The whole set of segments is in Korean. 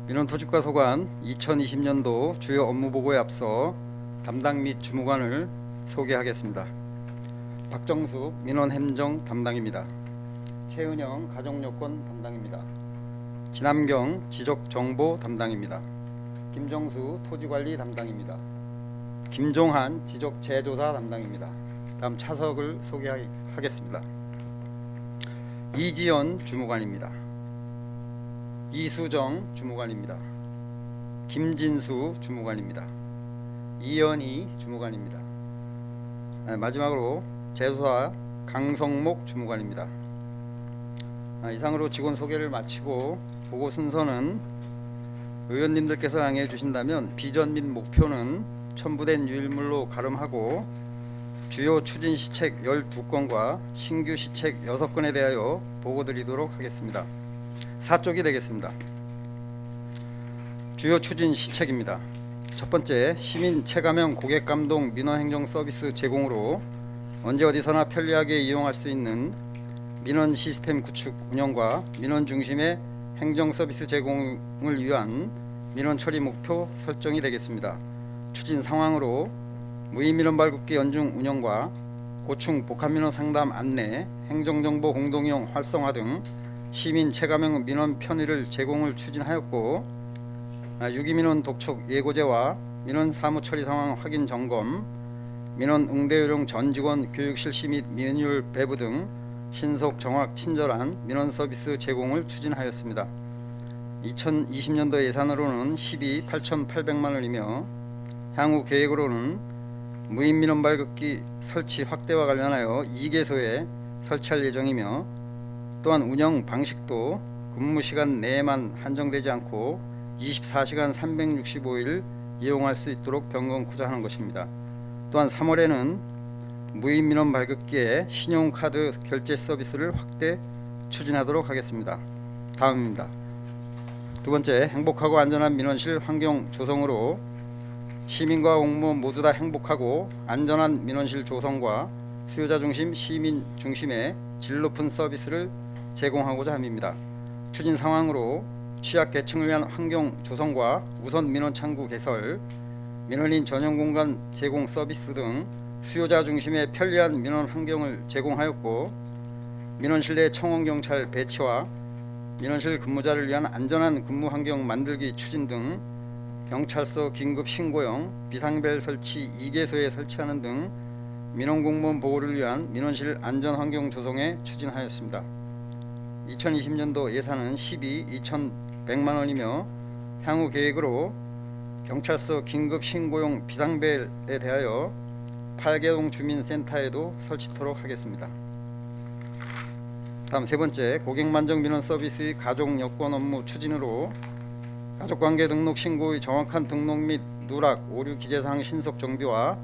민원토지과소관 2020년도 주요 업무보고에 앞서 담당 및 주무관을 소개하겠습니다. 박정숙 민원행정 담당입니다. 최은영 가족요건 담당입니다. 진함경 지적정보 담당입니다. 김정수 토지관리 담당입니다. 김종한 지적재조사 담당입니다. 다음 차석을 소개하겠습니다. 이지연 주무관입니다. 이수정 주무관입니다. 김진수 주무관입니다. 이연희 주무관입니다. 마지막으로 재조사 강성목 주무관입니다. 이상으로 직원 소개를 마치고 보고 순서는 의원님들께서 양해해 주신다면 비전 및 목표는 첨부된 유일물로 가름하고 주요 추진 시책 12건과 신규 시책 6건에 대하여 보고 드리도록 하겠습니다. 4쪽이 되겠습니다. 주요 추진 시책입니다. 첫 번째, 시민 체감형 고객감동 민원행정 서비스 제공으로 언제 어디서나 편리하게 이용할 수 있는 민원 시스템 구축 운영과 민원 중심의 행정 서비스 제공을 위한 민원 처리 목표 설정이 되겠습니다. 추진 상황으로 무인민원 발급기 연중 운영과 고충 복합민원 상담 안내, 행정정보 공동이용 활성화 등 시민 체감형 민원 편의를 제공을 추진하였고, 유기민원 독촉 예고제와 민원 사무 처리 상황 확인 점검, 민원 응대 요령 전 직원 교육 실시 및 민율 배부 등 신속 정확 친절한 민원 서비스 제공을 추진하였습니다. 2020년도 예산으로는 12억 8,800만 원이며 향후 계획으로는 무인민원 발급기 설치 확대와 관련하여 2개소에 설치할 예정이며, 또한 운영 방식도 근무시간 내에만 한정되지 않고 24시간 365일 이용할 수 있도록 변경하고자 하는 것입니다. 또한 3월에는 무인민원 발급기에 신용카드 결제 서비스를 확대 추진하도록 하겠습니다. 다음입니다. 두 번째, 행복하고 안전한 민원실 환경 조성으로 시민과 공무원 모두 다 행복하고 안전한 민원실 조성과 수요자 중심 시민 중심의 질 높은 서비스를 제공하고자 합니다. 추진 상황으로 취약 계층을 위한 환경 조성과 우선 민원 창구 개설, 민원인 전용 공간 제공 서비스 등 수요자 중심의 편리한 민원 환경을 제공하였고, 민원실 내 청원경찰 배치와 민원실 근무자를 위한 안전한 근무 환경 만들기 추진 등 경찰서 긴급 신고형 비상벨 설치 2개소에 설치하는 등 민원공무원 보호를 위한 민원실 안전환경 조성에 추진하였습니다. 2020년도 예산은 12억 2,100만 원이며 향후 계획으로 경찰서 긴급 신고용 비상벨에 대하여 8개동 주민센터에도 설치토록 하겠습니다. 다음 세 번째, 고객만족 민원 서비스의 가족 여건 업무 추진으로 가족관계 등록 신고의 정확한 등록 및 누락, 오류 기재사항 신속 정비와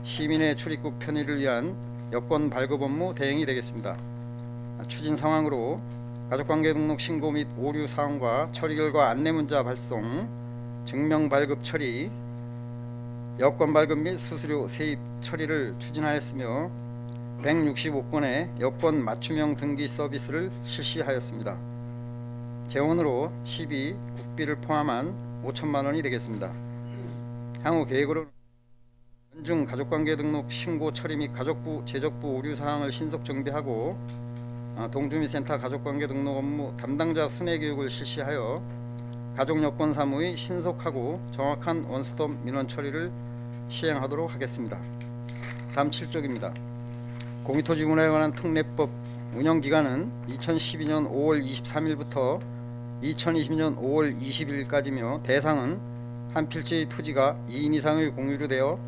시민의 출입국 편의를 위한 여건 발급 업무 대행이 되겠습니다. 추진 상황으로 가족관계 등록 신고 및 오류 사항과 처리 결과 안내문자 발송, 증명 발급 처리, 여건 발급 및 수수료 세입 처리를 추진하였으며 165건의 여건 맞춤형 등기 서비스를 실시하였습니다. 재원으로 12 국비를 포함한 5천만 원이 되겠습니다. 향후 계획으로 연중 가족관계 등록 신고 처리 및 가족부 제적부 오류 사항을 신속 정비하고 동주민센터 가족관계 등록 업무 담당자 순회 교육을 실시하여 가족 여건 사무의 신속하고 정확한 원스톱 민원 처리를 시행하도록 하겠습니다. 다음 7쪽입니다. 공유토지문화에 관한 특례법 운영기간은 2012년 5월 23일부터 2020년 5월 21일까지며 대상은 한 필지의 토지가 2인 이상의 공유로 되어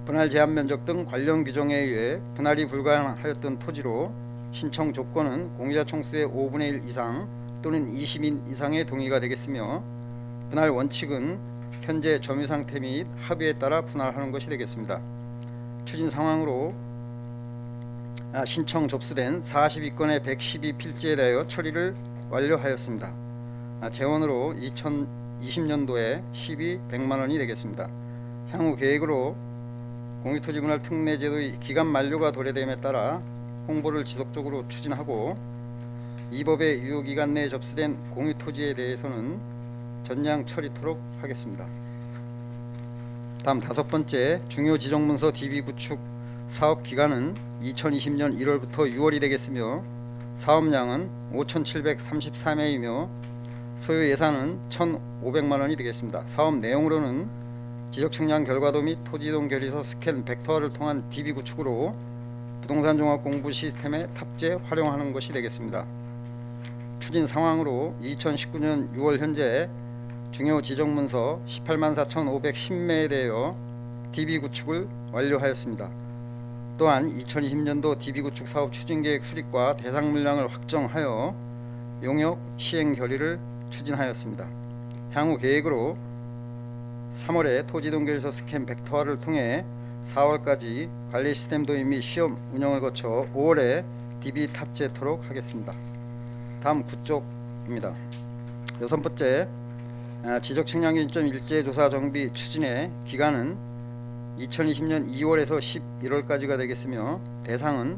분할 제한 면적 등 관련 규정에 의해 분할이 불가하였던 토지로 신청 조건은 공유자 총수의 5분의 1 이상 또는 20인 이상의 동의가 되겠으며, 분할 원칙은 현재 점유 상태 및 합의에 따라 분할하는 것이 되겠습니다. 추진 상황으로 신청 접수된 42건의 112필지에 대하여 처리를 완료하였습니다. 재원으로 2020년도에 12억 100만 원이 되겠습니다. 향후 계획으로 공유토지분할 특례제도의 기간 만료가 도래됨에 따라 홍보를 지속적으로 추진하고, 이 법의 유효기간 내에 접수된 공유토지에 대해서는 전량 처리토록 하겠습니다. 다음 5번째, 중요 지정문서 DB 구축 사업 기간은 2020년 1월부터 6월이 되겠으며 사업량은 5,734매이며 소요 예산은 1,500만원이 되겠습니다. 사업 내용으로는 지적측량 결과도 및 토지이동 결의서 스캔 벡터화를 통한 DB 구축으로 부동산 종합 공부 시스템에 탑재 활용하는 것이 되겠습니다. 추진 상황으로 2019년 6월 현재 중요 지정문서 184,510매에 대하여 DB 구축을 완료하였습니다. 또한 2020년도 DB 구축 사업 추진계획 수립과 대상 물량을 확정하여 용역 시행 결의를 추진하였습니다. 향후 계획으로 3월에 토지이동 결의서 스캔 벡터화를 통해 4월까지 관리 시스템 도입 및 시험 운영을 거쳐 5월에 DB 탑재토록 하겠습니다. 다음 9쪽입니다. 6번째, 지적측량 기준점 일제조사 정비 추진의 기간은 2020년 2월에서 11월까지가 되겠으며 대상은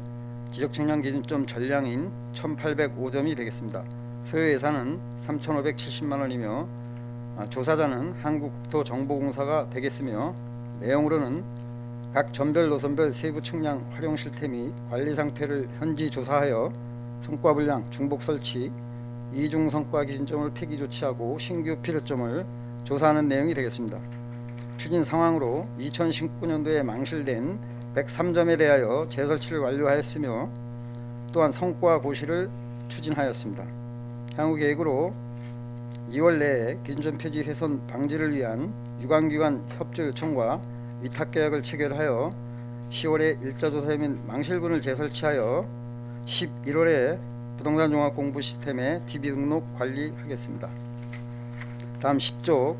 지적측량 기준점 전량인 1805점이 되겠습니다. 소요 예산은 3,570만원이며 조사자는 한국국토정보공사가 되겠으며 내용으로는 각 전별 노선별 세부 측량 활용 실태 및 관리 상태를 현지 조사하여 성과 분량, 중복 설치, 이중 성과 기준점을 폐기 조치하고 신규 필요점을 조사하는 내용이 되겠습니다. 추진 상황으로 2019년도에 망실된 103점에 대하여 재설치를 완료하였으며 또한 성과 고시를 추진하였습니다. 향후 계획으로 2월 내에 기준점 표지 훼손 방지를 위한 유관기관 협조 요청과 위탁계약을 체결하여 10월에 일자조사 및 망실분을 재설치하여 11월에 부동산 종합 공부 시스템에 DB 등록 관리하겠습니다. 다음 10쪽,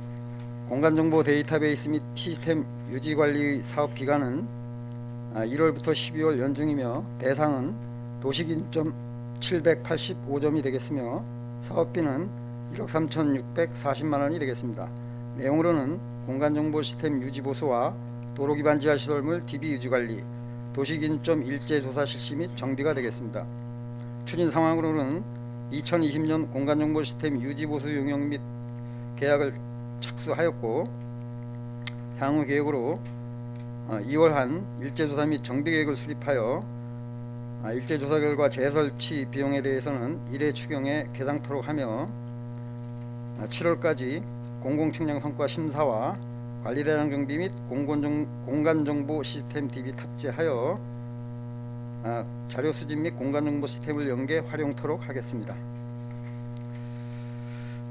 공간정보 데이터베이스 및 시스템 유지관리 사업 기간은 1월부터 12월 연중이며 대상은 도시기준점 785점이 되겠으며 사업비는 1억 3,640만원이 되겠습니다. 내용으로는 공간정보 시스템 유지보수와 도로기반 지하시설물 DB 유지관리, 도시기준점 일제조사 실시 및 정비가 되겠습니다. 추진 상황으로는 2020년 공간정보 시스템 유지보수 용역 및 계약을 착수하였고 향후 계획으로 2월 한 일제조사 및 정비계획을 수립하여 일제조사 결과 재설치 비용에 대해서는 1회 추경에 계상토록 하며 7월까지 공공측량 성과 심사와 관리대상 정비 및 공간정보 시스템 DB 탑재하여 자료 수집 및 공간정보 시스템을 연계 활용토록 하겠습니다.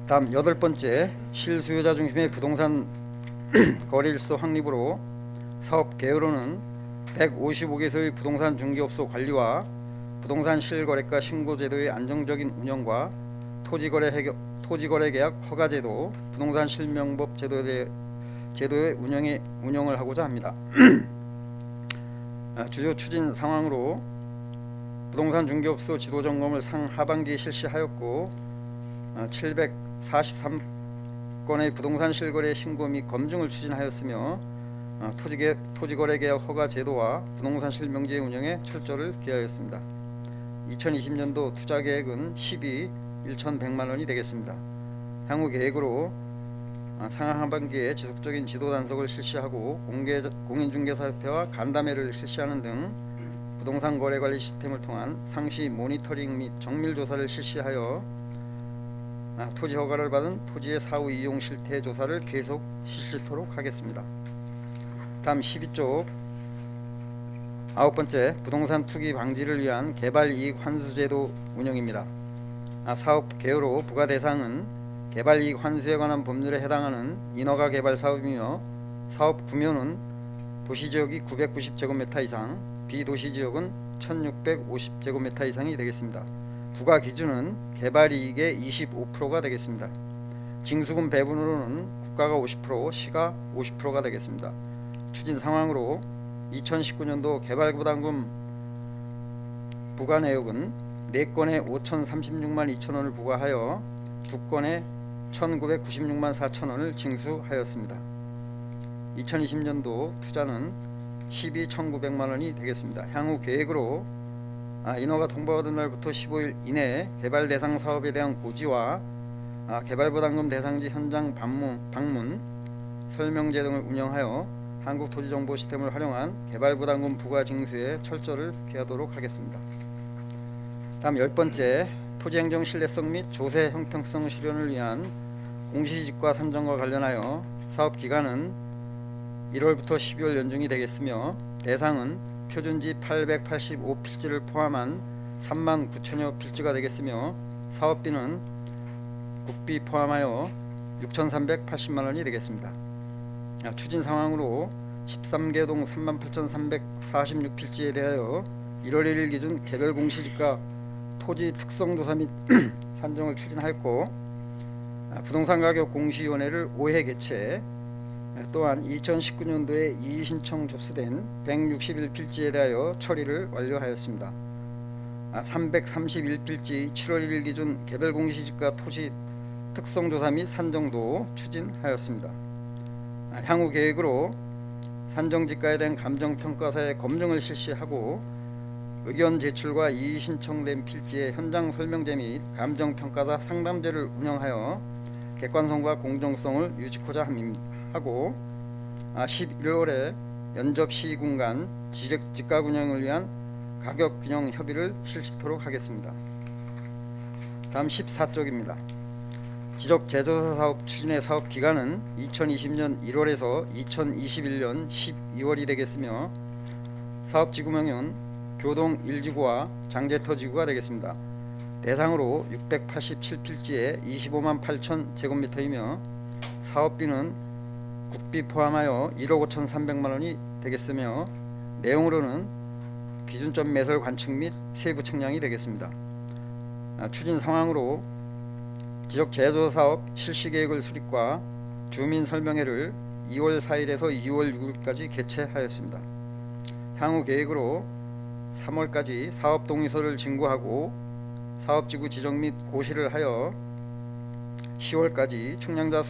다음 8번째, 실수요자 중심의 부동산 거래일소 확립으로 사업 개요로는 155개소의 부동산 중개업소 관리와 부동산 실거래가 신고제도의 안정적인 운영과 토지거래 계약 허가제도, 부동산 실명법 제도의 운영을 하고자 합니다. 주요 추진 상황으로 부동산 중개업소 지도 점검을 상하반기에 실시하였고 743건의 부동산 실거래 신고 및 검증을 추진하였으며 토지거래 계약 허가 제도와 부동산 실명제 운영에 철저를 기하였습니다. 2020년도 투자 계획은 12 1,100만원이 되겠습니다. 향후 계획으로 상하반기에 지속적인 지도 단속을 실시하고 공인중개사협회와 간담회를 실시하는 등 부동산 거래 관리 시스템을 통한 상시 모니터링 및 정밀 조사를 실시하여 토지 허가를 받은 토지의 사후 이용 실태 조사를 계속 실시토록 하겠습니다. 다음 12쪽 9번째, 부동산 투기 방지를 위한 개발이익 환수제도 운영입니다. 사업 개요로 부과 대상은 개발이익 환수에 관한 법률에 해당하는 인허가 개발 사업이며 사업 규모는 도시지역이 990제곱미터 이상, 비도시지역은 1650제곱미터 이상이 되겠습니다. 부과 기준은 개발이익의 25%가 되겠습니다. 징수금 배분으로는 국가가 50%, 시가 50%가 되겠습니다. 추진 상황으로 2019년도 개발부담금 부과 내역은 4건에 5,036만 2천원을 부과하여 2건에 1,996만 4천원을 징수하였습니다. 2020년도 투자는 12,900만원이 되겠습니다. 향후 계획으로 인허가 통보받은 날부터 15일 이내에 개발 대상 사업에 대한 고지와 개발부담금 대상지 현장 방문 설명제 등을 운영하여 한국토지정보 시스템을 활용한 개발부담금 부과 징수에 철저를 기하도록 하겠습니다. 다음 10번째, 토지행정 신뢰성 및 조세 형평성 실현을 위한 공시지가 산정과 관련하여 사업기간은 1월부터 12월 연중이 되겠으며, 대상은 표준지 885필지를 포함한 3만 9천여 필지가 되겠으며, 사업비는 국비 포함하여 6,380만원이 되겠습니다. 추진 상황으로 13개동 38,346필지에 대하여 1월 1일 기준 개별 공시지가 토지 특성조사 및 산정을 추진하였고, 부동산 가격 공시위원회를 5회 개최, 또한 2019년도에 이의신청 접수된 161필지에 대하여 처리를 완료하였습니다. 331필지 7월 1일 기준 개별 공시지가 토지 특성조사 및 산정도 추진하였습니다. 향후 계획으로 산정지가에 대한 감정평가사의 검증을 실시하고, 의견 제출과 이의 신청된 필지의 현장 설명제 및 감정평가사 상담제를 운영하여 객관성과 공정성을 유지하고자 하고, 11월에 연접 시군 간 지가 운영을 위한 가격 균형 협의를 실시토록 하겠습니다. 다음 14쪽입니다. 지적 제조사 사업 추진의 사업 기간은 2020년 1월에서 2021년 12월이 되겠으며, 사업지구명은 교동 1지구와 장제터지구가 되겠습니다. 대상으로 687필지에 25만 8천 제곱미터이며, 사업비는 국비 포함하여 1억 5,300만원이 되겠으며, 내용으로는 기준점 매설 관측 및 세부 측량이 되겠습니다. 추진 상황으로 지적 제조 사업 실시 계획을 수립과 주민 설명회를 2월 4일에서 2월 6일까지 개최하였습니다. 향후 계획으로 3월까지 사업 동의서를 진구하고 사업지구 지정 및 고시를 하여 10월까지 측량자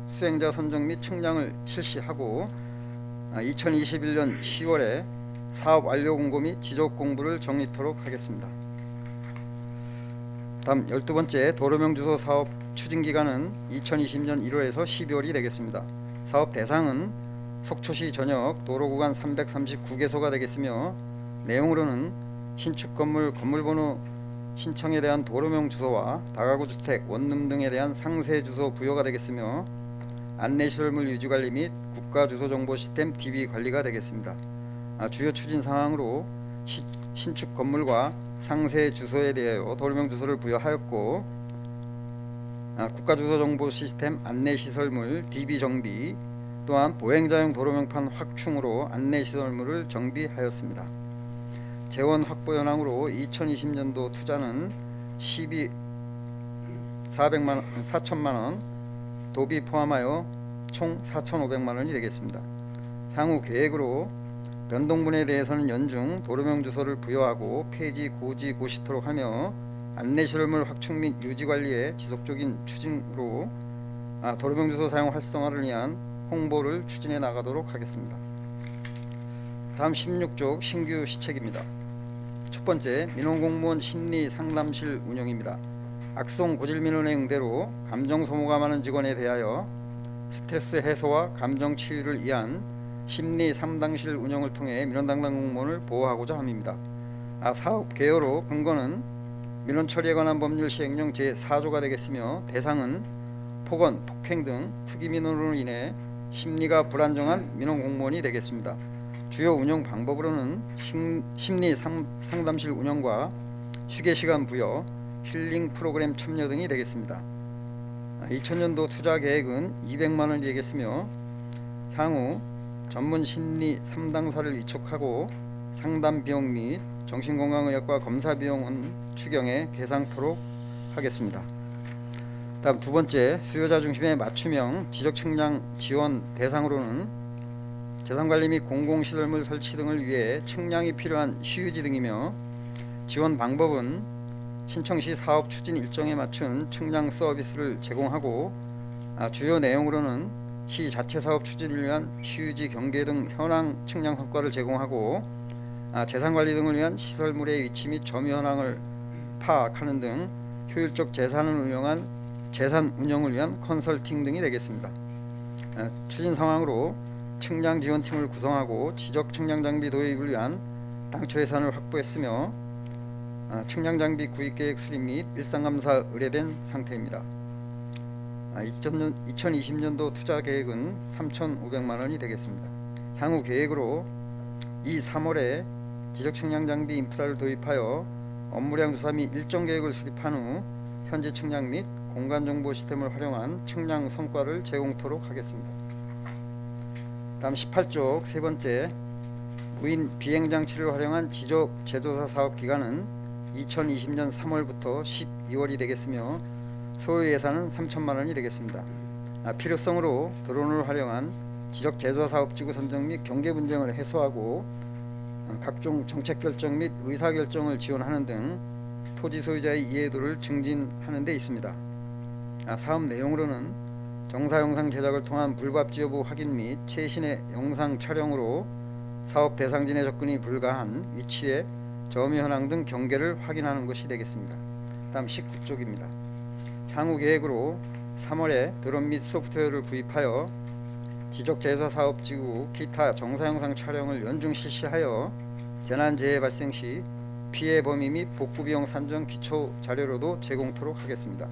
수행자 선정 및 측량을 실시하고, 2021년 10월에 사업 완료 공고 및 지적 공부를 정리토록 하겠습니다. 다음 12번째, 도로명 주소 사업 추진기간은 2020년 1월에서 12월이 되겠습니다. 사업 대상은 속초시 전역 도로구간 339개소가 되겠으며, 내용으로는 신축 건물 건물번호 신청에 대한 도로명 주소와 다가구 주택 원룸 등에 대한 상세 주소 부여가 되겠으며, 안내시설물 유지관리 및 국가주소정보 시스템 DB 관리가 되겠습니다. 주요 추진 상황으로 신축 건물과 상세 주소에 대하여 도로명 주소를 부여하였고, 국가주소정보 시스템 안내시설물 DB 정비, 또한 보행자용 도로명판 확충으로 안내시설물을 정비하였습니다. 재원 확보 현황으로 2020년도 투자는 4천만원, 도비 포함하여 총 4,500만원이 되겠습니다. 향후 계획으로 변동분에 대해서는 연중 도로명 주소를 부여하고 폐지 고지 고시토록 하며, 안내시설물 확충 및 유지관리의 지속적인 추진으로 도로명 주소 사용 활성화를 위한 홍보를 추진해 나가도록 하겠습니다. 다음 16쪽 신규 시책입니다. 첫 번째, 민원공무원 심리 상담실 운영입니다. 악성 고질 민원의 응대로 감정 소모가 많은 직원에 대하여 스트레스 해소와 감정 치유를 위한 심리 상담실 운영을 통해 민원 담당 공무원을 보호하고자 함입니다. 사업 개요로 근거는 민원 처리에 관한 법률 시행령 제4조가 되겠으며, 대상은 폭언, 폭행 등 특이 민원으로 인해 심리가 불안정한 민원 공무원이 되겠습니다. 주요 운영 방법으로는 심리 상담실 운영과 휴게시간 부여, 힐링 프로그램 참여 등이 되겠습니다. 2000년도 투자 계획은 200만원이 되겠으며, 향후 전문 심리 상담사를 위촉하고 상담 비용 및 정신건강의학과 검사 비용은 추경에 계상토록 하겠습니다. 다음 두 번째, 수요자 중심의 맞춤형 지적 측량 지원 대상으로는 재산관리 및 공공시설물 설치 등을 위해 측량이 필요한 시유지 등이며, 지원 방법은 신청시 사업 추진 일정에 맞춘 측량 서비스를 제공하고, 주요 내용으로는 시 자체 사업 추진을 위한 시유지 경계 등 현황 측량 성과를 제공하고, 재산관리 등을 위한 시설물의 위치 및 점유 현황을 파악하는 등 효율적 재산을 운영한 재산 운영을 위한 컨설팅 등이 되겠습니다. 추진 상황으로 측량 지원팀을 구성하고 지적 측량 장비 도입을 위한 당초 예산을 확보했으며 측량 장비 구입 계획 수립 및 일상 감사 의뢰된 상태입니다. 2020년도 투자 계획은 3,500만 원이 되겠습니다. 향후 계획으로 이 3월에 지적 측량 장비 인프라를 도입하여 업무량 조사 및 일정 계획을 수립한 후 현지 측량 및 공간 정보 시스템을 활용한 측량 성과를 제공토록 하겠습니다. 다음 18쪽 세 번째, 무인 비행 장치를 활용한 지적 제조사 사업 기간은 2020년 3월부터 12월이 되겠으며 소요 예산은 3천만 원이 되겠습니다. 필요성으로 드론을 활용한 지적 제조사 사업지구 선정 및 경계 분쟁을 해소하고 각종 정책 결정 및 의사 결정을 지원하는 등 토지 소유자의 이해도를 증진하는 데 있습니다. 사업 내용으로는 정사 영상 제작을 통한 불법지 여부 확인 및 최신의 영상 촬영으로 사업 대상진의 접근이 불가한 위치의 점유 현황 등 경계를 확인하는 것이 되겠습니다. 다음 19쪽입니다. 향후 계획으로 3월에 드론 및 소프트웨어를 구입하여 지적 제조사 사업지구 기타 정사 영상 촬영을 연중 실시하여 재난재해 발생 시 피해 범위 및 복구 비용 산정 기초 자료로도 제공토록 하겠습니다.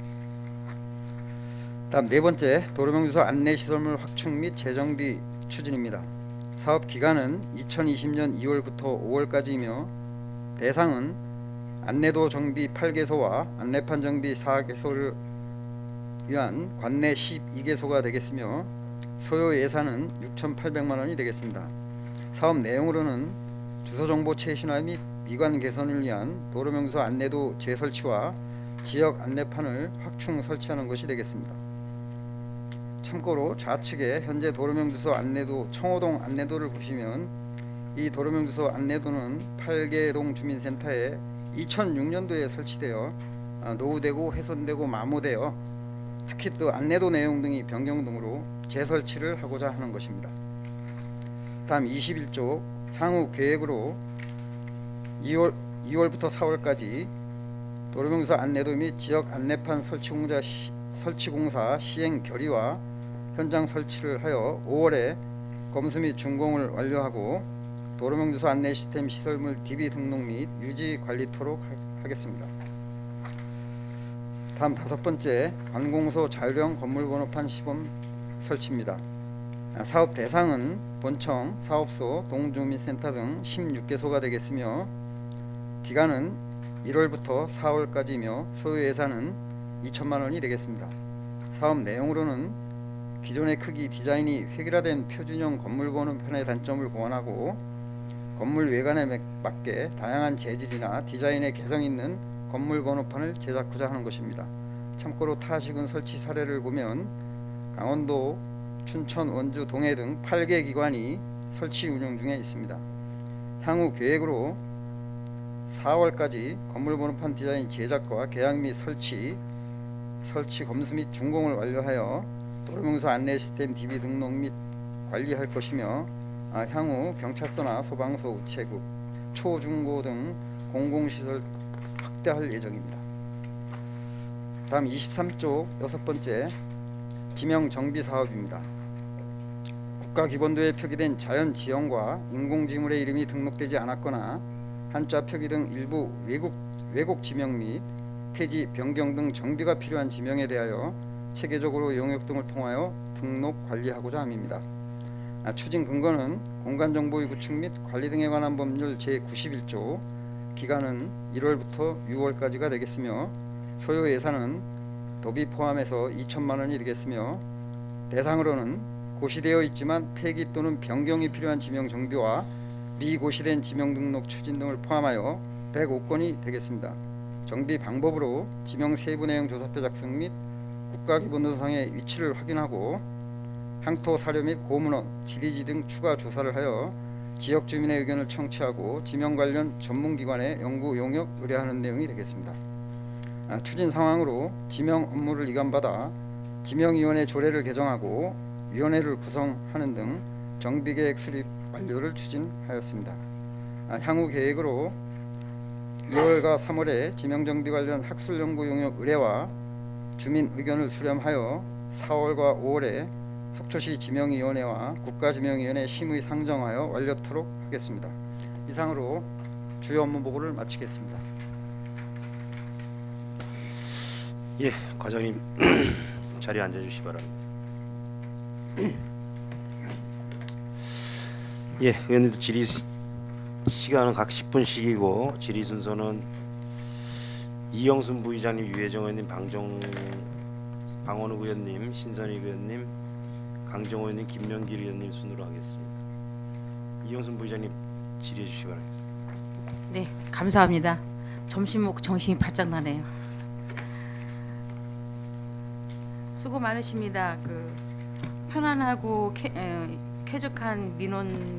다음 네 번째, 도로명주소 안내시설물 확충 및 재정비 추진입니다. 사업 기간은 2020년 2월부터 5월까지이며 대상은 안내도 정비 8개소와 안내판 정비 4개소를 위한 관내 12개소가 되겠으며 소요 예산은 6,800만 원이 되겠습니다. 사업 내용으로는 주소정보 최신화 및 미관 개선을 위한 도로명주소 안내도 재설치와 지역 안내판을 확충 설치하는 것이 되겠습니다. 참고로 좌측에 현재 도로명주소 안내도 청호동 안내도를 보시면 이 도로명주소 안내도는 8개동 주민센터에 2006년도에 설치되어 노후되고 훼손되고 마모되어 특히 또 안내도 내용 등이 변경 등으로 재설치를 하고자 하는 것입니다. 다음 21쪽 향후 계획으로 2월부터 4월까지 도로명주소 안내도 및 지역 안내판 설치 공사 시행 결의와 현장 설치를 하여 5월에 검수 및 준공을 완료하고 도로명주소 안내 시스템 시설물 DB 등록 및 유지 관리토록 하겠습니다. 다음 다섯 번째, 관공서 자율형 건물번호판 시범 설치입니다. 사업 대상은 본청, 사업소, 동주민센터 등 16개소가 되겠으며 기간은 1월부터 4월까지이며 소요 예산은 2천만 원이 되겠습니다. 사업 내용으로는 기존의 크기 디자인이 획일화된 표준형 건물번호판의 단점을 보완하고 건물 외관에 맞게 다양한 재질이나 디자인의 개성 있는 건물번호판을 제작하고자 하는 것입니다. 참고로 타시군 설치 사례를 보면 강원도, 춘천, 원주, 동해 등 8개 기관이 설치 운영 중에 있습니다. 향후 계획으로 4월까지 건물번호판 디자인 제작과 계약 및 설치 검수 및 준공을 완료하여 도로명주소 안내 시스템 DB 등록 및 관리할 것이며 향후 경찰서나 소방서, 우체국, 초중고 등 공공시설 확대할 예정입니다. 다음 23쪽 여섯 번째, 지명 정비 사업입니다. 국가기본도에 표기된 자연지형과 인공지물의 이름이 등록되지 않았거나 한자 표기 등 일부 왜곡 지명 및 폐지, 변경 등 정비가 필요한 지명에 대하여 체계적으로 용역 등을 통하여 등록 관리하고자 함입니다. 추진 근거는 공간정보의 구축 및 관리 등에 관한 법률 제91조, 기간은 1월부터 6월까지가 되겠으며 소요 예산은 도비 포함해서 2천만 원이 되겠으며 대상으로는 고시되어 있지만 폐기 또는 변경이 필요한 지명 정비와 미고시된 지명 등록 추진 등을 포함하여 105건이 되겠습니다. 정비 방법으로 지명 세부 내용 조사표 작성 및 국가기본도상의 위치를 확인하고 항토 사료 및 고문원, 지리지 등 추가 조사를 하여 지역 주민의 의견을 청취하고 지명 관련 전문기관에 연구 용역 의뢰하는 내용이 되겠습니다. 추진 상황으로 지명 업무를 이관받아 지명위원회 조례를 개정하고 위원회를 구성하는 등 정비계획 수립 완료를 추진하였습니다. 향후 계획으로 2월과 3월에 지명정비 관련 학술연구 용역 의뢰와 주민 의견을 수렴하여 4월과 5월에 속초시 지명위원회와 국가지명위원회 심의 상정하여 완료토록 하겠습니다. 이상으로 주요 업무 보고를 마치겠습니다. 예, 과장님 자리에 앉아주시기 바랍니다. 예, 의원님들 질의 시간은 각 10분씩이고 질의 순서는 이영순 부의장님, 유혜정 의원님, 방원욱 의원님, 신선희 의원님, 강정호 의원님, 김명길 의원님 순으로 하겠습니다. 이영순 부의장님 질의해 주시기 바랍니다. 네, 감사합니다. 점심 먹고 정신이 바짝 나네요. 수고 많으십니다. 그 편안하고 쾌적한 민원실을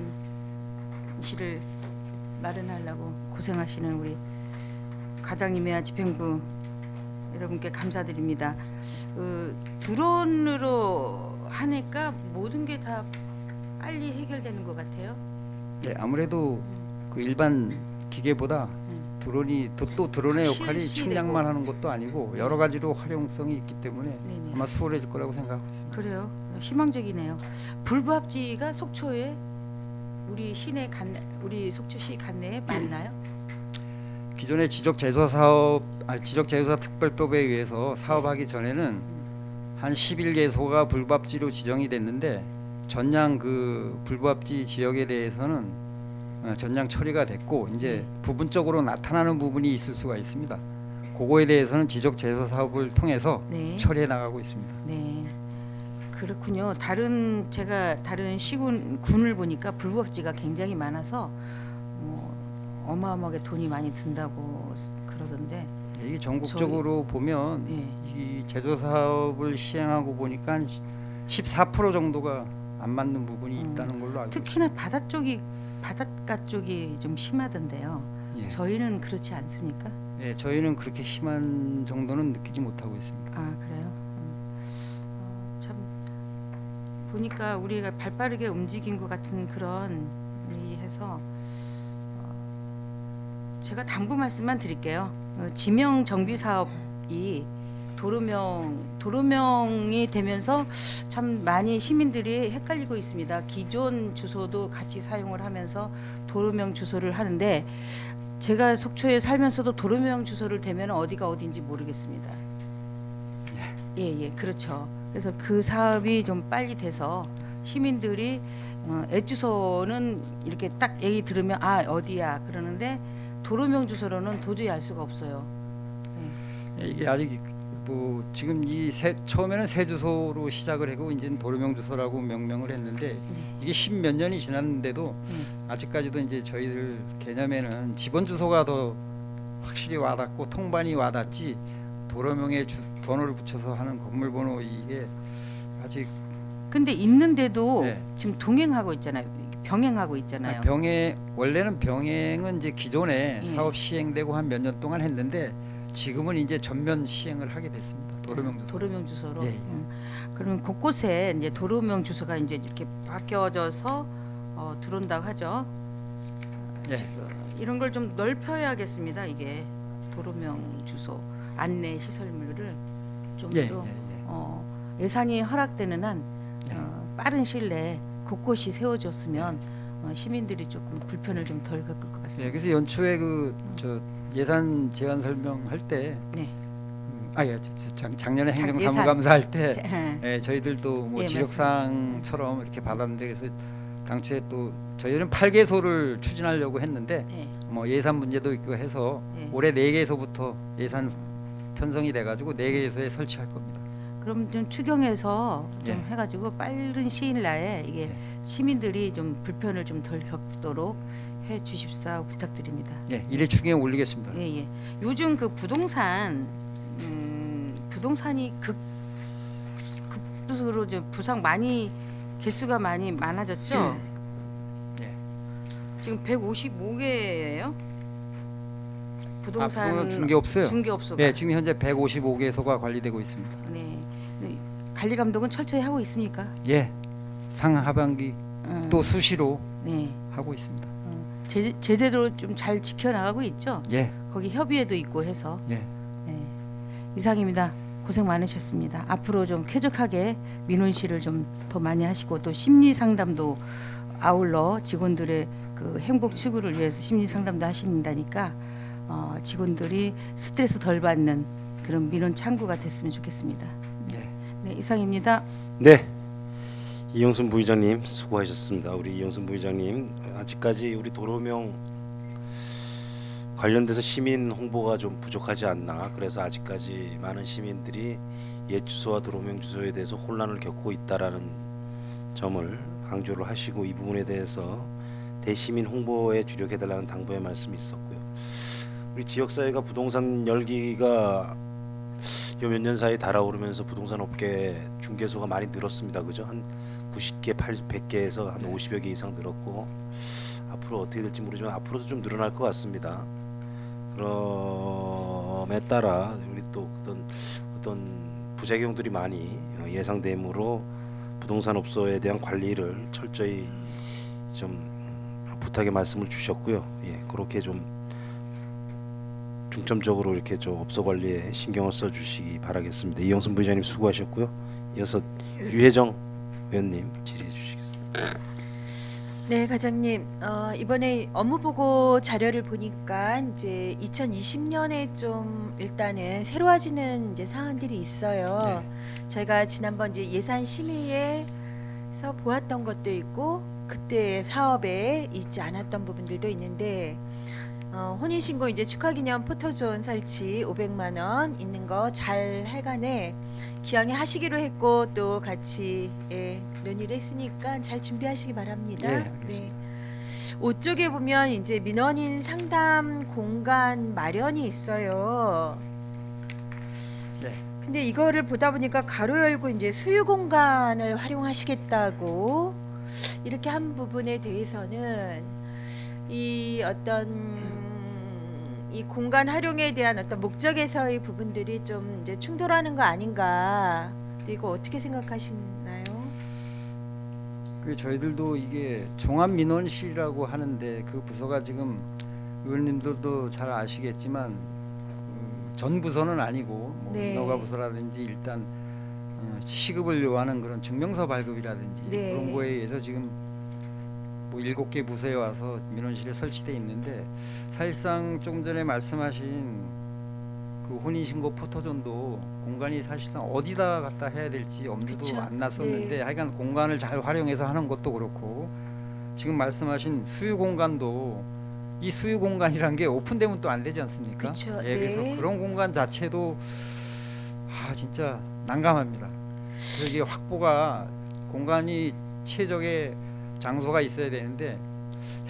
마련하려고 고생하시는 우리 과장님이야 집행부 여러분께 감사드립니다. 드론으로 하니까 모든 게 다 빨리 해결되는 것 같아요. 네, 아무래도 그 일반 기계보다 드론이 또 드론의 역할이 실시되고. 측량만 하는 것도 아니고 여러 가지로 활용성이 있기 때문에 네네. 아마 수월해질 거라고 생각하고 있습니다. 그래요. 희망적이네요. 불부합지가 속초에 우리 시내 우리 속초시 관내에 맞나요? 기존의 지적제조사 특별법에 의해서 사업하기 전에는 한 11개소가 불부합지로 지정이 됐는데 전량 그 불부합지 지역에 대해서는 전량 처리가 됐고 이제 부분적으로 나타나는 부분이 있을 수가 있습니다. 그거에 대해서는 지적제조 사업을 통해서 네. 처리해 나가고 있습니다. 네. 그렇군요. 제가 다른 군을 보니까 불법지가 굉장히 많아서 어마어마하게 돈이 많이 든다고 그러던데. 이게 전국적으로 보면 네. 이 제조 사업을 시행하고 보니까 한 14% 정도가 안 맞는 부분이 있다는 걸로 알고 특히나 바닷가 쪽이 좀 심하던데요. 있습니다. 예. 저희는 그렇지 않습니까? 예, 저희는 그렇게 심한 정도는 느끼지 못하고 있습니다. 아 그래요? 참 보니까 우리가 발빠르게 움직인 것 같은 그런 해서 제가 당부 말씀만 드릴게요. 지명 정비 사업이 도로명이 되면서 참 많이 시민들이 헷갈리고 있습니다. 기존 주소도 같이 사용을 하면서 도로명 주소를 하는데 제가 속초에 살면서도 도로명 주소를 대면 어디가 어딘지 모르겠습니다. 예, 그렇죠. 그래서 그 사업이 좀 빨리 돼서 시민들이 앱주소는 이렇게 딱 얘기 들으면 아 어디야 그러는데 도로명 주소로는 도저히 알 수가 없어요. 예, 이게 아직 뭐 지금 처음에는 새 주소로 시작을 하고 이제는 도로명 주소라고 명명을 했는데 이게 10몇 년이 지났는데도 아직까지도 이제 저희들 개념에는 집원 주소가 더 확실히 와닿고 통반이 와닿지 도로명에 번호를 붙여서 하는 건물 번호 이게 아직 근데 있는데도 네. 지금 동행하고 있잖아요. 병행하고 있잖아요. 원래는 병행은 이제 기존에 예. 사업 시행되고 한 몇 년 동안 했는데 지금은 이제 전면 시행을 하게 됐습니다. 도로명 주소. 도로명 주소로. 예. 그러면 곳곳에 이제 도로명 주소가 이제 이렇게 바뀌어져서 들어온다고 하죠. 예. 지금 이런 걸 좀 넓혀야겠습니다. 이게 도로명 주소 안내 시설물을 좀 더 예. 예산이 허락되는 한 예. 빠른 시일 내에 곳곳이 세워졌으면 시민들이 조금 불편을 좀 덜 겪을 것 같습니다. 네, 그래서 연초에 저 예산 제안 설명할 때, 네. 작년에 행정사무감사 할 때, 예. 저희들도 뭐 예, 지적사항처럼 이렇게 받았는데 그래서 당초에 또 저희는 8개소를 추진하려고 했는데 네. 뭐 예산 문제도 있고 해서 네. 올해 4개소부터 예산 편성이 돼가지고 4개소에 설치할 겁니다. 그럼 좀 추경해서 좀 예. 해가지고 빠른 시일 내에 이게 예. 시민들이 좀 불편을 좀 덜 겪도록 해 주십사 부탁드립니다. 예, 일회 추경에 올리겠습니다. 예. 요즘 그 부동산이 급수로 좀 부상 많이 개수가 많이 많아졌죠. 예. 지금 155개예요. 부동산 앞으로는 준 게 없어요. 중개업소가. 네, 지금 현재 155개소가 관리되고 있습니다. 네. 관리 감독은 철저히 하고 있습니까? 예, 상하반기 또 수시로 네. 하고 있습니다. 제대로 좀 잘 지켜나가고 있죠. 예, 거기 협의회도 있고 해서. 예. 네. 이상입니다. 고생 많으셨습니다. 앞으로 좀 쾌적하게 민원실을 좀 더 많이 하시고 또 심리 상담도 아울러 직원들의 그 행복 추구를 위해서 심리 상담도 하신다니까 직원들이 스트레스 덜 받는 그런 민원 창구가 됐으면 좋겠습니다. 네. 네, 이상입니다. 네, 이영순 부의장님 수고하셨습니다. 우리 이영순 부의장님, 아직까지 우리 도로명 관련돼서 시민 홍보가 좀 부족하지 않나, 그래서 아직까지 많은 시민들이 옛 주소와 도로명 주소에 대해서 혼란을 겪고 있다라는 점을 강조를 하시고, 이 부분에 대해서 대시민 홍보에 주력해달라는 당부의 말씀이 있었고요. 우리 지역사회가 부동산 열기가 요 몇 년 사이 달아오르면서 부동산 업계 중개소가 많이 늘었습니다. 그죠? 한 90개, 100개에서 한 50여 개 이상 늘었고, 앞으로 어떻게 될지 모르지만 앞으로도 좀 늘어날 것 같습니다. 그럼에 따라 우리 또 어떤 부작용들이 많이 예상되므로 부동산 업소에 대한 관리를 철저히 좀 부탁의 말씀을 주셨고요. 예, 그렇게 좀 중점적으로 이렇게 좀 업소 관리에 신경을 써주시기 바라겠습니다. 이영순 부의장님 수고하셨고요. 이어서 유혜정 의원님 질의해 주시겠습니다. 네, 과장님. 이번에 업무보고 자료를 보니까 이제 2020년에 좀 일단은 새로워지는 이제 사안들이 있어요. 네. 제가 지난번 이제 예산 심의에서 보았던 것도 있고 그때 사업에 있지 않았던 부분들도 있는데, 혼인신고 이제 축하기념 포토존 설치 500만 원 있는 거 잘 할간에 기왕에 하시기로 했고 또 같이 논의를 했으니까 잘 준비하시기 바랍니다. 네, 알겠습니다. 5쪽에 보면 이제 민원인 상담 공간 마련이 있어요. 네. 근데 이거를 보다 보니까 가로 열고 이제 수유 공간을 활용하시겠다고 이렇게 한 부분에 대해서는 이 어떤 이 공간 활용에 대한 어떤 목적에서의 부분들이 좀 이제 충돌하는 거 아닌가. 근데 이거 어떻게 생각하시나요? 그 저희들도 이게 종합민원실이라고 하는데 그 부서가 지금 의원님들도 잘 아시겠지만 전 부서는 아니고 뭐 네. 민허가 부서라든지 일단 시급을 요하는 그런 증명서 발급이라든지 네. 그런 거에 의해서 지금 뭐 7개 부서에 와서 민원실에 설치돼 있는데, 사실상 조금 전에 말씀하신 그 혼인신고 포토존도 공간이 사실상 어디다 갖다 해야 될지 엄두도 그쵸. 안 났었는데 네. 하여간 공간을 잘 활용해서 하는 것도 그렇고, 지금 말씀하신 수유 공간도 이 수유 공간이란 게 오픈되면 또 안 되지 않습니까? 그쵸. 예, 그래서 네. 그런 공간 자체도 진짜 난감합니다. 그래서 이게 확보가 공간이 최적의 장소가 있어야 되는데,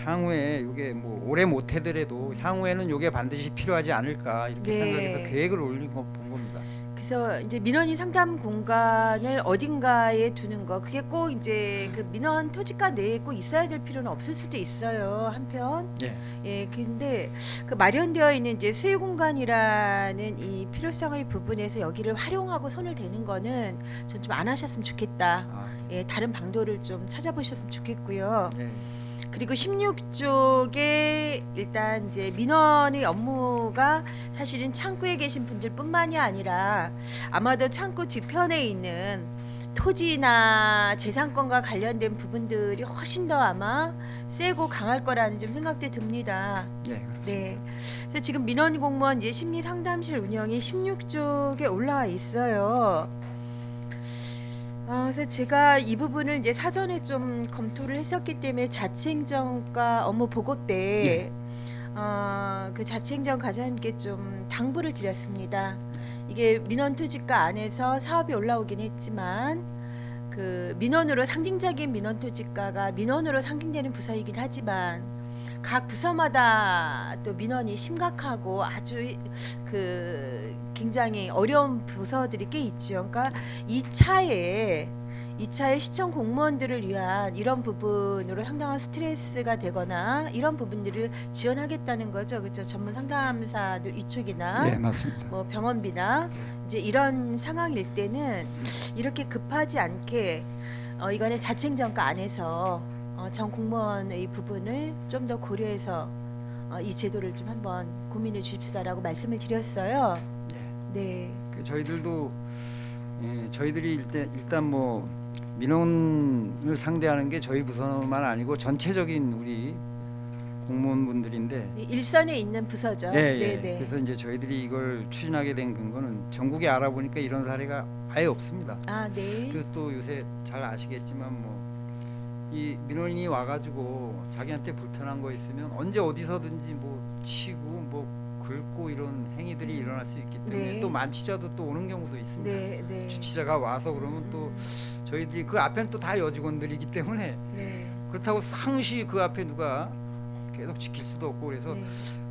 향후에 이게 뭐 오래 못 해더라도 향후에는 이게 반드시 필요하지 않을까 이렇게 네. 생각해서 계획을 올린 거 본 겁니다. 그래서 이제 민원인 상담 공간을 어딘가에 두는 거, 그게 꼭 이제 그 민원 토지가 내에 꼭 있어야 될 필요는 없을 수도 있어요. 한편. 예. 예, 근데 그 마련되어 있는 이제 수유 공간이라는 이 필요성의 부분에서 여기를 활용하고 손을 대는 거는 전 좀 안 하셨으면 좋겠다. 예, 다른 방도를 좀 찾아보셨으면 좋겠고요. 예. 그리고 16쪽에 일단 이제 민원의 업무가 사실은 창구에 계신 분들뿐만이 아니라 아마도 창구 뒤편에 있는 토지나 재산권과 관련된 부분들이 훨씬 더 아마 세고 강할 거라는 좀 생각도 듭니다. 예. 그렇습니다. 네. 그래서 지금 민원 공무원 이제 심리 상담실 운영이 16쪽에 올라와 있어요. 그래서 제가 이 부분을 이제 사전에 좀 검토를 했었기 때문에 자치행정과 업무 보고 때 그 자치행정 과장님께 좀 당부를 드렸습니다. 이게 민원 토지가 안에서 사업이 올라오긴 했지만 그 민원으로 상징적인 민원 토지가가 민원으로 상징되는 부서이긴 하지만 각 부서마다 또 민원이 심각하고 아주 그 굉장히 어려운 부서들이 꽤 있죠. 그러니까 2차에 시청 공무원들을 위한 이런 부분으로 상당한 스트레스가 되거나 이런 부분들을 지원하겠다는 거죠. 그렇죠. 전문 상담사들 이쪽이나 예, 맞습니다. 뭐 병원비나 이제 이런 상황일 때는 이렇게 급하지 않게 이거는 자치행정과 안에서 전 공무원의 부분을 좀 더 고려해서 이 제도를 좀 한번 고민해 주십사라고 말씀을 드렸어요. 예. 네. 저희들도 저희들이 일단 뭐 민원을 상대하는 게 저희 부서만 아니고 전체적인 우리 공무원분들인데 네, 일선에 있는 부서죠. 네. 네. 그래서 이제 저희들이 이걸 추진하게 된 근거는 전국에 알아보니까 이런 사례가 아예 없습니다. 아, 네. 그래서 또 요새 잘 아시겠지만 뭐 이 민원인이 와가지고 자기한테 불편한 거 있으면 언제 어디서든지 뭐 치고 뭐 긁고 이런 행위들이 일어날 수 있기 때문에 네. 또 만취자도 또 오는 경우도 있습니다. 네. 주치자가 와서 그러면 또 저희들이 그 앞에는 또 다 여직원들이기 때문에 네. 그렇다고 상시 그 앞에 누가 계속 지킬 수도 없고 그래서 네.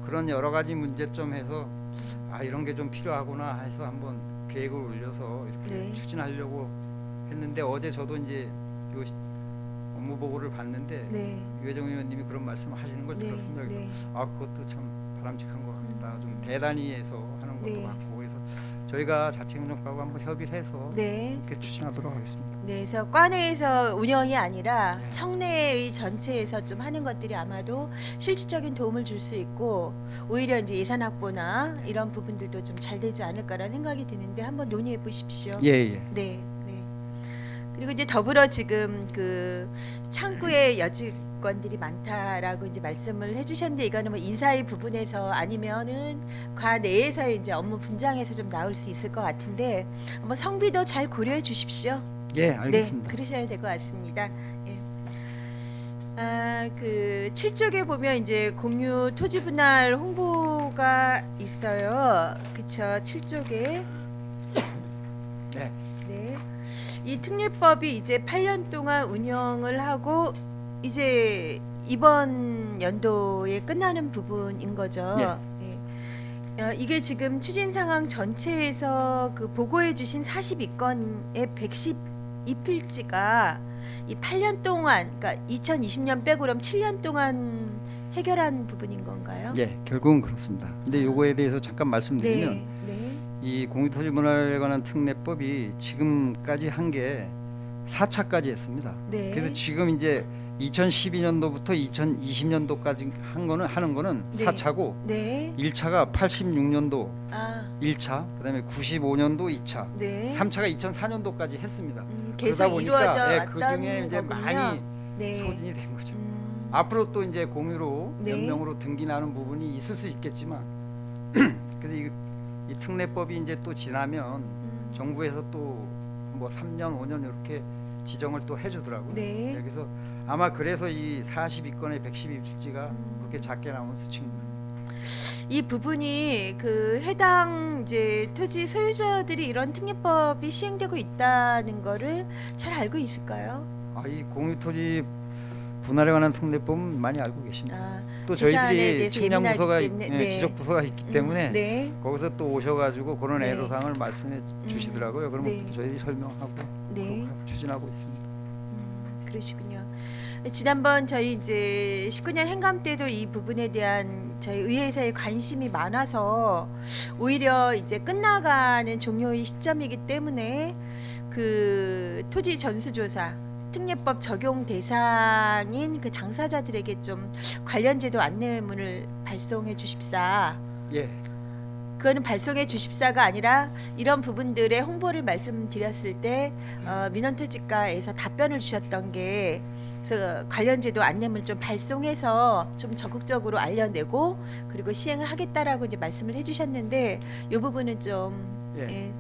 그런 여러 가지 문제점에서 아 이런 게 좀 필요하구나 해서 한번 계획을 올려서 이렇게 네. 추진하려고 했는데 어제 저도 이제 요 업무 보고를 봤는데 네. 유혜정 의원님이 그런 말씀을 하시는 걸 네. 들었습니다. 그래서 네. 아 그것도 참 바람직한 것 같다. 좀 대단히 해서 하는 것도 네. 같고 그래서 저희가 자치행정과하고 한번 협의를 해서 네. 이렇게 추진하도록 하겠습니다. 네, 그래서 과내에서 운영이 아니라 네. 청내의 전체에서 좀 하는 것들이 아마도 실질적인 도움을 줄 수 있고 오히려 이제 예산 확보나 이런 부분들도 좀 잘 되지 않을까라는 생각이 드는데 한번 논의해 보십시오. 예. 네. 그리고 이제 더불어 지금 그 창구에 여직원들이 많다라고 이제 말씀을 해주셨는데 이거는 뭐 인사의 부분에서 아니면은 과 내에서 이제 업무 분장해서 좀 나올 수 있을 것 같은데 한번 성비도 잘 고려해 주십시오. 예, 알겠습니다. 네, 그러셔야 될 것 같습니다. 예. 그 7쪽에 보면 이제 공유 토지 분할 홍보가 있어요. 그쵸? 7쪽에. 네. 네. 이 특례법이 이제 8년 동안 운영을 하고 이제 이번 연도에 끝나는 부분인 거죠. 네. 예. 이게 지금 추진 상황 전체에서 그 보고해 주신 42건의 112필지가 이 8년 동안 그러니까 2020년 빼고 그럼 7년 동안 해결한 부분인 건가요? 예, 결국은 그렇습니다. 근데 요거에 대해서 잠깐 말씀드리면 네. 이 공유토지 분할에 관한 특례법이 지금까지 한 게 4차까지 했습니다. 네. 그래서 지금 이제 2012년도부터 2020년도까지 하는 거는 네. 4차고 네. 1차가 86년도 아, 1차, 그다음에 95년도 2차, 네. 3차가 2004년도까지 했습니다. 계속 이루어져 예, 왔던 그 중에 이제 거군요. 많이 네. 소진이 된 거죠. 음, 앞으로 또 이제 공유로 네. 연명으로 등기나는 부분이 있을 수 있겠지만 그래서 이 특례법이 이제 또 지나면 정부에서 또 뭐 3년, 5년 이렇게 지정을 또 해주더라고요. 네. 그래서 아마 그래서 이 42건의 112필지가 그렇게 작게 나온 수치입니다. 이 부분이 그 해당 이제 토지 소유자들이 이런 특례법이 시행되고 있다는 거를 잘 알고 있을까요? 이 공유토지 분할에 관한 특례법은 많이 알고 계십니다. 아, 또 재산에 저희들이 대해서 측량부서가 예민하기 때문에, 네. 지적부서가 있기 때문에 네. 거기서 또 오셔가지고 그런 네. 애로사항을 말씀해 주시더라고요. 그러면 네. 또 저희들이 설명하고 네. 추진하고 있습니다. 그러시군요. 지난번 저희 이제 19년 행감 때도 이 부분에 대한 저희 의회에서의 관심이 많아서 오히려 이제 끝나가는 종료의 시점이기 때문에 그 토지 전수조사 특례법 적용 대상인 그 당사자들에게 좀 관련 제도 안내문을 발송해 주십사. 예, 그거는 발송해 주십사가 아니라 이런 부분들의 홍보를 말씀드렸을 때 민원토지과에서 답변을 주셨던 게 그래서 관련 제도 안내문을 좀 발송해서 좀 적극적으로 알려내고 그리고 시행을 하겠다라고 이제 말씀을 해주셨는데 이 부분은 좀 예.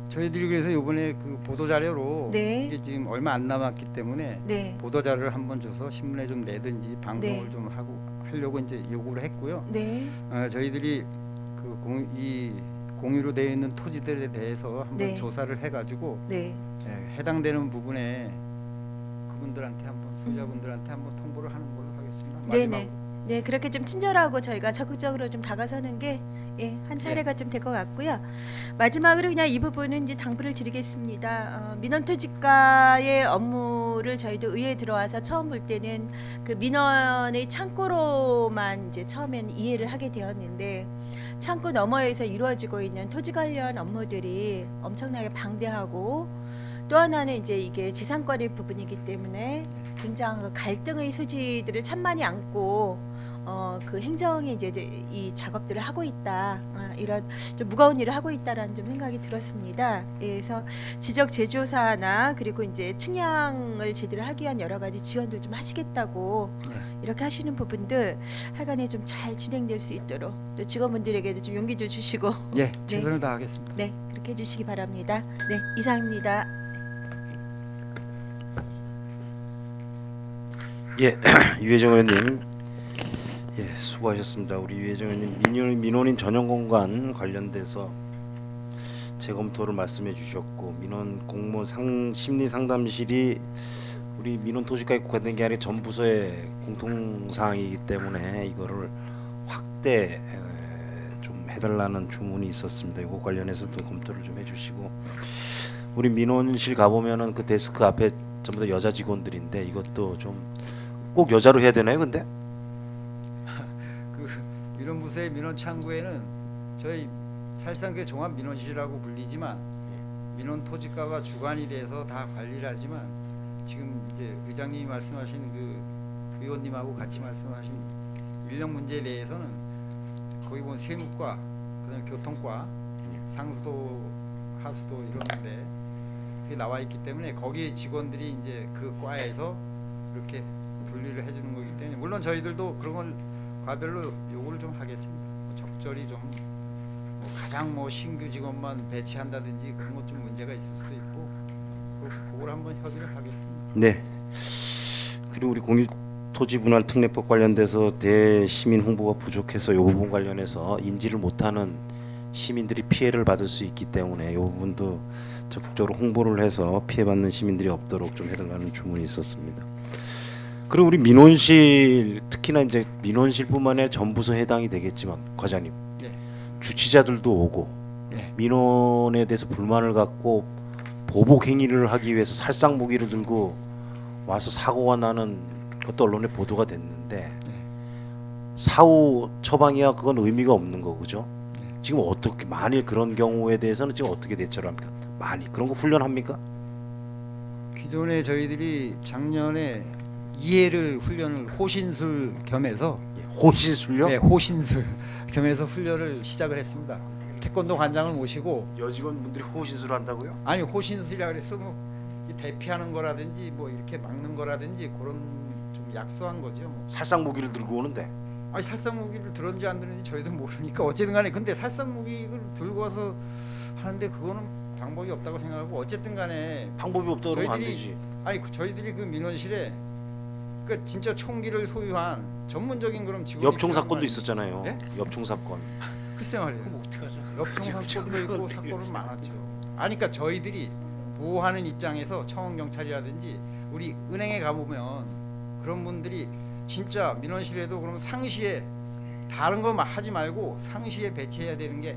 저희들이 그래서 이번에 그 보도 자료로 네. 이게 지금 얼마 안 남았기 때문에 네, 보도 자료를 한번 줘서 신문에 좀 내든지 방송을 네. 좀 하려고 이제 요구를 했고요. 네, 저희들이 그 공유로 되어 있는 토지들에 대해서 한번 네. 조사를 해가지고 네, 해당되는 부분에 그분들한테 한번 소유자분들한테 한번 통보를 하는 걸로 하겠습니다. 네네. 마지막으로. 네, 그렇게 좀 친절하고 저희가 적극적으로 좀 다가서는 게 한 사례가 좀 될 것 같고요. 마지막으로 그냥 이 부분은 이제 당부를 드리겠습니다. 민원토지과의 업무를 저희도 의회에 들어와서 처음 볼 때는 그 민원의 창고로만 이제 처음엔 이해를 하게 되었는데 창고 너머에서 이루어지고 있는 토지 관련 업무들이 엄청나게 방대하고 또 하나는 이제 이게 재산권의 부분이기 때문에 굉장한 갈등의 소지들을 찬만히 안고 그 행정이 이제 이 작업들을 하고 있다. 이런 좀 무거운 일을 하고 있다라는 좀 생각이 들었습니다. 예, 그래서 지적 제조사나 그리고 이제 측량을 제대로 하기 위한 여러 가지 지원들 좀 하시겠다고 이렇게 하시는 부분들 하여간에 좀 잘 진행될 수 있도록 또 직원분들에게도 좀 용기도 주시고 예, 최선을 다하겠습니다. 네, 그렇게 해주시기 바랍니다. 네, 이상입니다. 예, 유혜정 의원님, 예, 수고하셨습니다. 우리 유혜정 의원님 민원인 전용 공간 관련돼서 재검토를 말씀해 주셨고, 민원 공무원 심리 상담실이 우리 민원 토지가에 국한된 게 아니라 전 부서의 공통 사항이기 때문에 이거를 확대 좀 해달라는 주문이 있었습니다. 이거 관련해서도 검토를 좀 해주시고, 우리 민원실 가보면은 그 데스크 앞에 전부 다 여자 직원들인데 이것도 좀 꼭 여자로 해야 되나요? 근데 그 민원부서의 민원 창구에는 저희 사실상 그 종합 민원실이라고 불리지만 민원 토지가가 주관이 돼서 다 관리를 하지만 지금 이제 의장님이 말씀하신 그 의원님하고 같이 말씀하신 인력 문제에 대해서는 거기 보면 세무과, 그다음에 교통과, 상수도, 하수도 이런데 그게 나와 있기 때문에 거기 직원들이 이제 그 과에서 이렇게 분리를 해주는 거기 때문에 물론 저희들도 그런 걸 과별로 요구를 좀 하겠습니다. 적절히 좀 가장 신규 직원만 배치한다든지 그런 것 좀 문제가 있을 수 있고 그걸 한번 협의를 하겠습니다. 네. 그리고 우리 공유 토지 분할 특례법 관련돼서 대시민 홍보가 부족해서 이 부분 관련해서 인지를 못하는 시민들이 피해를 받을 수 있기 때문에 이 부분도 적극적으로 홍보를 해서 피해받는 시민들이 없도록 좀 해달라는 주문이 있었습니다. 그리고 우리 민원실 특히나 이제 민원실뿐만 아니라 전부서 해당이 되겠지만 과장님, 네. 주치자들도 오고 네. 민원에 대해서 불만을 갖고 보복 행위를 하기 위해서 살상 무기를 들고 와서 사고가 나는 것도 언론에 보도가 됐는데 사후 처방이야 그건 의미가 없는 거죠. 지금 어떻게 만일 그런 경우에 대해서는 지금 어떻게 대처를 합니까? 많이 그런 거 훈련합니까? 기존에 저희들이 작년에 이해를 훈련을 호신술 겸해서 호신술요? 네, 호신술 겸해서 훈련을 시작을 했습니다. 태권도 관장을 모시고 여직원분들이 호신술을 한다고요? 아니 호신술이라 그래서 뭐 대피하는 거라든지 뭐 이렇게 막는 거라든지 그런 좀 약소한 거죠. 뭐. 살상 무기를 들고 오는데 아니 살상 무기를 들었는지 안 들었는지 저희도 모르니까 어쨌든 간에 근데 살상 무기를 들고 와서 하는데 그거는 방법이 없다고 생각하고 어쨌든 간에 방법이 없다고 그러면 안 저희들이- 되지. 아니 저희들이 그 민원실에 그 진짜 총기를 소유한 전문적인 그런 직원이 엽총 필요한 거 사건도 아니에요? 있었잖아요. 예? 엽총 사건. 글쎄 말이에요. 그럼 어떻게 하죠? 엽총 사건도 있고 사건은 많았죠. 아니 그러니까 저희들이 보호하는 입장에서 청원 경찰이라든지 우리 은행에 가보면 그런 분들이 진짜 민원실에도 그러면 상시에 다른 거 하지 말고 상시에 배치해야 되는 게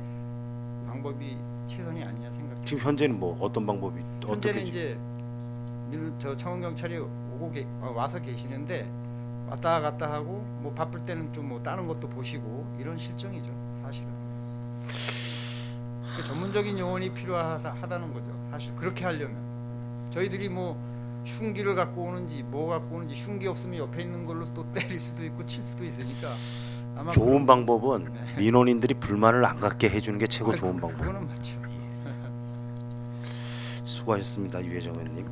방법이 최선이 아니냐 생각해요. 지금 현재는 뭐 어떤 방법이 현재는 어떻게 이제 저 청원 경찰이 와서 계시는데 왔다 갔다 하고 뭐 바쁠 때는 좀 뭐 다른 것도 보시고 이런 실정이죠 사실은. 그 전문적인 요원이 필요하다는 거죠 사실. 그렇게 하려면 저희들이 뭐 흉기를 갖고 오는지 뭐 갖고 오는지 흉기 없으면 옆에 있는 걸로 또 때릴 수도 있고 칠 수도 있으니까 아마 좋은 방법은 네. 민원인들이 불만을 안 갖게 해주는 게 최고 아니, 좋은 방법. 그거는 맞죠. 수고하셨습니다, 유혜정 의원님.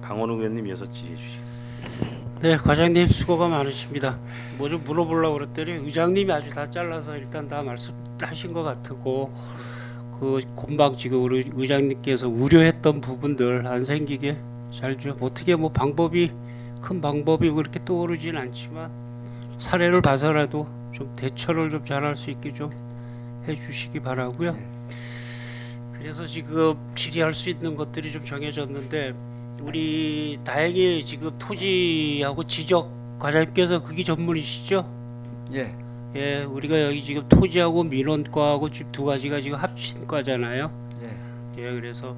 강원우 의원님 이어서 질의해 주시겠습니다. 네, 과장님 수고가 많으십니다. 뭐 좀 물어보려고 그랬더니 의장님이 아주 다 잘라서 일단 다 말씀하신 것 같고 그 금방 지금 우리 의장님께서 우려했던 부분들 안 생기게 잘 좀 어떻게 뭐 방법이 큰 방법이 그렇게 떠오르진 않지만 사례를 봐서라도 좀 대처를 좀 잘할 수 있게 좀 해주시기 바라고요. 그래서 지금 질의할 수 있는 것들이 좀 정해졌는데 우리 다행히 지금 토지하고 지적 과장님께서 그게 전문이시죠? 예. 예, 우리가 여기 지금 토지하고 민원과하고 지금 두 가지가 지금 합친 과잖아요. 예. 예, 그래서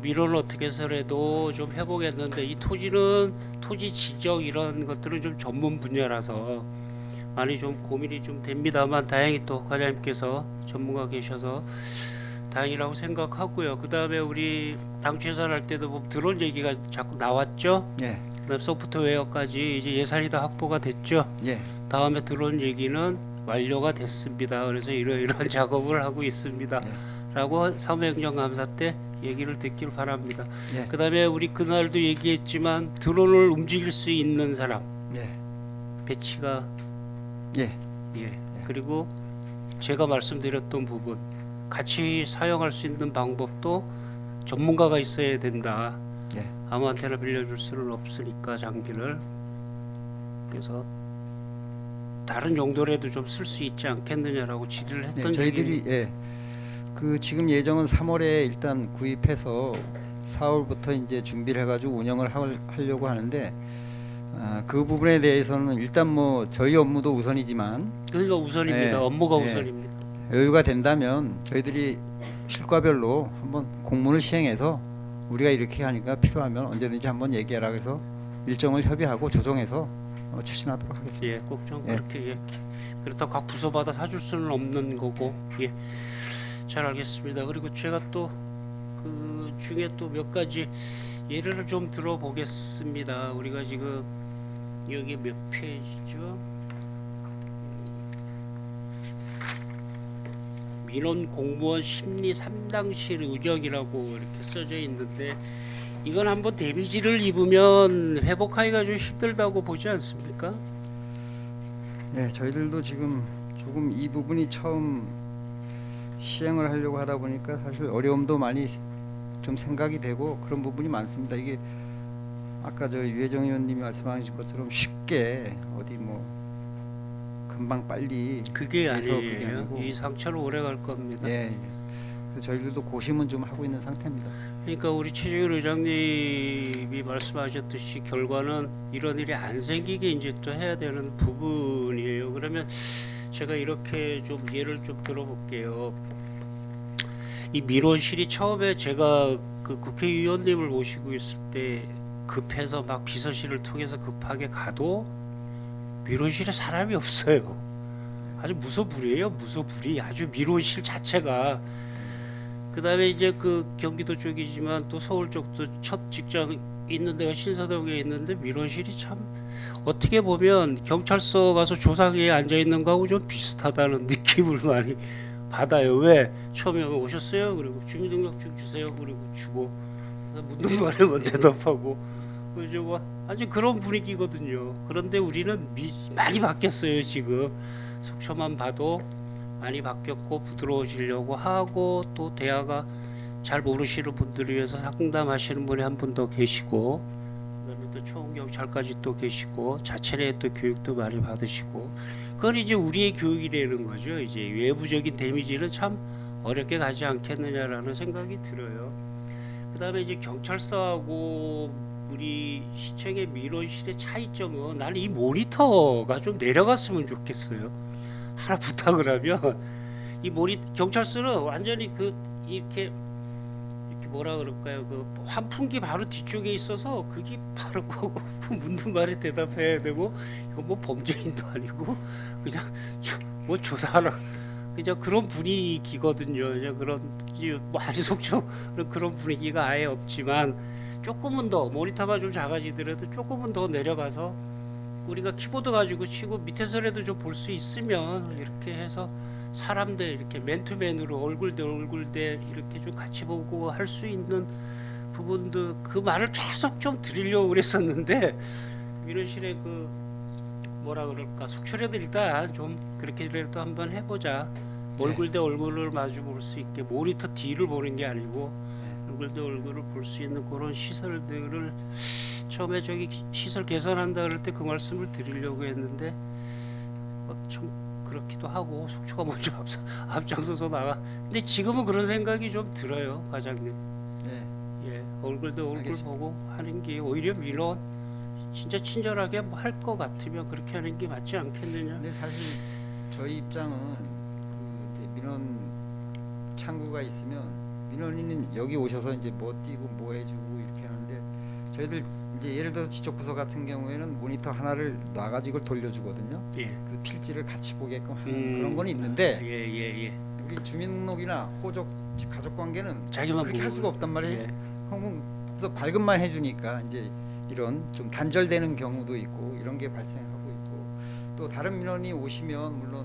민원을 어떻게 해서라도 좀 해보겠는데 이 토지는 토지 지적 이런 것들은 좀 전문 분야라서 많이 좀 고민이 좀 됩니다만 다행히 또 과장님께서 전문가 계셔서 다행이라고 생각하고요. 그 다음에 우리 당 최선할 때도 보면 드론 얘기가 자꾸 나왔죠. 예. 그다음 소프트웨어까지 이제 예산이 다 확보가 됐죠. 예. 다음에 들어온 얘기는 완료가 됐습니다. 그래서 이러이러한 작업을 하고 있습니다. 라고 사무행정감사 때 얘기를 듣길 바랍니다. 예. 그다음에 우리 그날도 얘기했지만 드론을 움직일 수 있는 사람 예. 배치가 예. 예. 그리고 제가 말씀드렸던 부분 같이 사용할 수 있는 방법도 전문가가 있어야 된다. 예. 아무한테나 빌려줄 수는 없으니까 장비를. 그래서 다른 용도라도 좀 쓸 수 있지 않겠느냐라고 질의를 네, 했던 저희들이 적이 예. 그 지금 예정은 3월에 일단 구입해서 4월부터 이제 준비를 해가지고 운영을 하려고 하는데 그 부분에 대해서는 일단 뭐 저희 업무도 우선이지만 그러니까 우선입니다. 예, 업무가 예. 우선입니다. 여유가 된다면 저희들이 실과별로 한번 공문을 시행해서 우리가 이렇게 하니까 필요하면 언제든지 한번 얘기하라 해서 일정을 협의하고 조정해서 추진하도록 하겠습니다. 예, 꼭 좀 예. 그렇게 예. 그렇다고 각 부서마다 사줄 수는 없는 거고 예. 잘 알겠습니다. 그리고 제가 또 그 중에 또 몇 가지 예를 좀 들어보겠습니다. 우리가 지금 여기 몇 페이지죠? 민원 공무원 심리 3당실 의정이라고 이렇게 써져 있는데 이건 한번 데미지를 입으면 회복하기가 좀 힘들다고 보지 않습니까? 예, 저희들도 지금 조금 이 부분이 처음 시행을 하려고 하다 보니까 사실 어려움도 많이 좀 생각이 되고 그런 부분이 많습니다. 이게 아까 저 유혜정 의원님이 말씀하신 것처럼 쉽게 어디 뭐 금방 빨리 그게 그래서 아니에요. 그게 아니고. 이 상처는 오래 갈 겁니다. 예, 예. 그래서 저희들도 고심은 좀 하고 있는 상태입니다. 그러니까 우리 최재일 의장님이 말씀하셨듯이 결과는 이런 일이 안 생기게 이제 또 해야 되는 부분이에요. 그러면 제가 이렇게 좀 예를 좀 들어볼게요. 이 민원실이 처음에 제가 그 국회의원님을 모시고 있을 때 급해서 막 비서실을 통해서 급하게 가도 민원실에 사람이 없어요. 아주 무소불위예요. 무소불위. 아주 민원실 자체가. 그다음에 이제 그 경기도 쪽이지만 또 서울 쪽도 첫 직장 있는 데가 신사동에 있는데 민원실이 참 어떻게 보면 경찰서 가서 조사기에 앉아 있는 거하고 좀 비슷하다는 느낌을 많이 받아요. 왜? 처음에 오셨어요? 그리고 주민등록증 주세요. 그리고 주고 묻는 말에 뭐 대답하고 이제 뭐 아주 그런 분위기거든요. 그런데 우리는 많이 바뀌었어요. 지금 속초만 봐도 많이 바뀌었고 부드러워지려고 하고 또 대화가 잘 모르시는 분들을 위해서 상담하시는 분이 한 분 더 계시고 그다음에 또 총경찰까지 또 계시고 자체 또 교육도 많이 받으시고 그건 이제 우리의 교육이라는 거죠. 이제 외부적인 데미지는 참 어렵게 가지 않겠느냐라는 생각이 들어요. 그다음에 이제 경찰서하고 우리 시청의 민원실의 차이점은 나는 이 모니터가 좀 내려갔으면 좋겠어요. 하나 부탁을 하면 이 경찰서는 완전히 그 이렇게 뭐라 그럴까요? 그 환풍기 바로 뒤쪽에 있어서 그게 바로 묻는 말에 대답해야 되고 이거 뭐 범죄인도 아니고 그냥 뭐 조사하라 그냥 그런 분위기거든요. 그냥 그런 뭐 아니 속초 그런 분위기가 아예 없지만 조금은 더 모니터가 좀 작아지더라도 조금은 더 내려가서 우리가 키보드 가지고 치고 밑에서라도 좀 볼 수 있으면 이렇게 해서 사람들 이렇게 맨투맨으로 얼굴 대 얼굴 대 이렇게 좀 같이 보고 할 수 있는 부분도 그 말을 계속 좀 드리려고 그랬었는데 민원실에 그 뭐라 그럴까 속초래도 일단 좀 그렇게라도 한번 해보자. 얼굴 대 얼굴을 마주 볼 수 있게 모니터 뒤를 보는 게 아니고 얼굴 대 얼굴을 볼 수 있는 그런 시설들을 처음에 저기 시설 개선한다 그럴 때 그 말씀을 드리려고 했는데 좀 그렇기도 하고 속초가 먼저 앞장서서 나가. 근데 지금은 그런 생각이 좀 들어요, 과장님. 네. 예, 얼굴 대 얼굴 알겠습니다. 보고 하는 게 오히려 민원 진짜 친절하게 뭐 할 것 같으면 그렇게 하는 게 맞지 않겠느냐. 근데 사실 저희 입장은 그 이제 민원 창구가 있으면 민원인은 여기 오셔서 이제 뭐 띄고 뭐 해주고 이렇게 하는데 저희들 이제 예를 들어서 지적 부서 같은 경우에는 모니터 하나를 놔가지고 이걸 돌려주거든요. 예, 그 필지를 같이 보게끔 하는 그런 건 있는데 예. 우리 주민등록이나 호적 가족 관계는 자기만 그렇게 할 보고. 수가 없단 말이에요. 예. 그래서 발급만 해주니까 이제 이런 좀 단절되는 경우도 있고 이런 게 발생하고 있고 또 다른 민원이 오시면 물론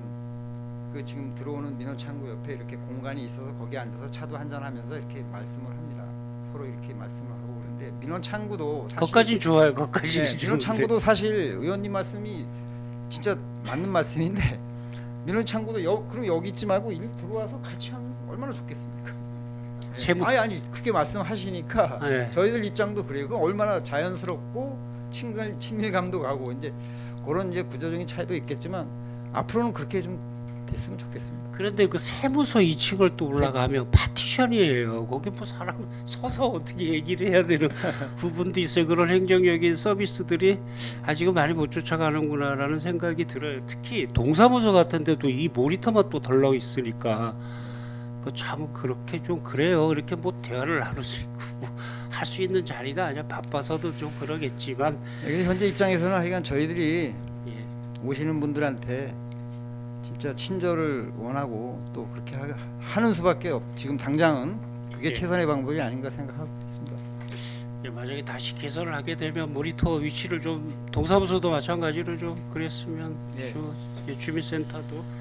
그 지금 들어오는 민원 창구 옆에 이렇게 공간이 있어서 거기 앉아서 차도 한잔 하면서 이렇게 말씀을 합니다. 서로 이렇게 말씀을 하고 그러는데 민원 창구도 사실 거기까진 좋아요. 거기까진 네, 민원 좋은데. 창구도 사실 의원님 말씀이 진짜 맞는 말씀인데 민원 창구도 그럼 여기 있지 말고 일 들어와서 같이 하면 얼마나 좋겠습니까? 네. 세무- 아니 그렇게 말씀하시니까 네. 저희들 입장도 그래요. 그럼 얼마나 자연스럽고 친밀감도 가고 이제 그런 이제 구조적인 차이도 있겠지만 앞으로는 그렇게 좀 됐으면 좋겠습니다. 그런데 그 세무서 2층을 또 올라가면 파티션이에요. 거기 뭐 사람 서서 어떻게 얘기를 해야 되는 부분도 있어요. 그런 행정적인 서비스들이 아직은 많이 못 쫓아가는구나라는 생각이 들어요. 특히 동사무소 같은 데도 이 모니터만 또 덜렁 있으니까 그 참 그렇게 좀 그래요. 이렇게 뭐 대화를 나눌 수 있고 할 수 있는 자리가 아니야. 바빠서도 좀 그러겠지만 네, 현재 입장에서는 하여간 저희들이 예. 오시는 분들한테 진짜 친절을 원하고 또 그렇게 하는 수밖에 지금 당장은 그게 예. 최선의 방법이 아닌가 생각하고 있습니다. 예, 만약에 다시 개설을 하게 되면 모니터 위치를 좀 동사무소도 마찬가지로 좀 그랬으면 예. 주민센터도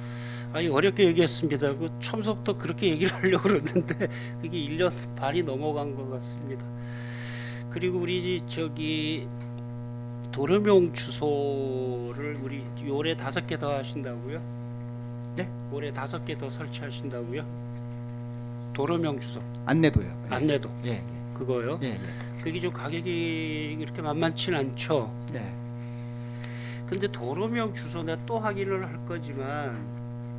아니 어렵게 얘기했습니다. 그 처음부터 그렇게 얘기를 하려고 그러는데 그게 1년 반이 넘어간 것 같습니다. 그리고 우리 저기 도로명 주소를 우리 올해 5개 더 하신다고요? 네? 올해 5개 더 설치하신다고요? 도로명 주소 안내도요. 안내도 예. 그거요? 예. 예. 그게 좀 가격이 이렇게 만만치는 않죠. 예. 근데 도로명 주소는 또 확인을 할 거지만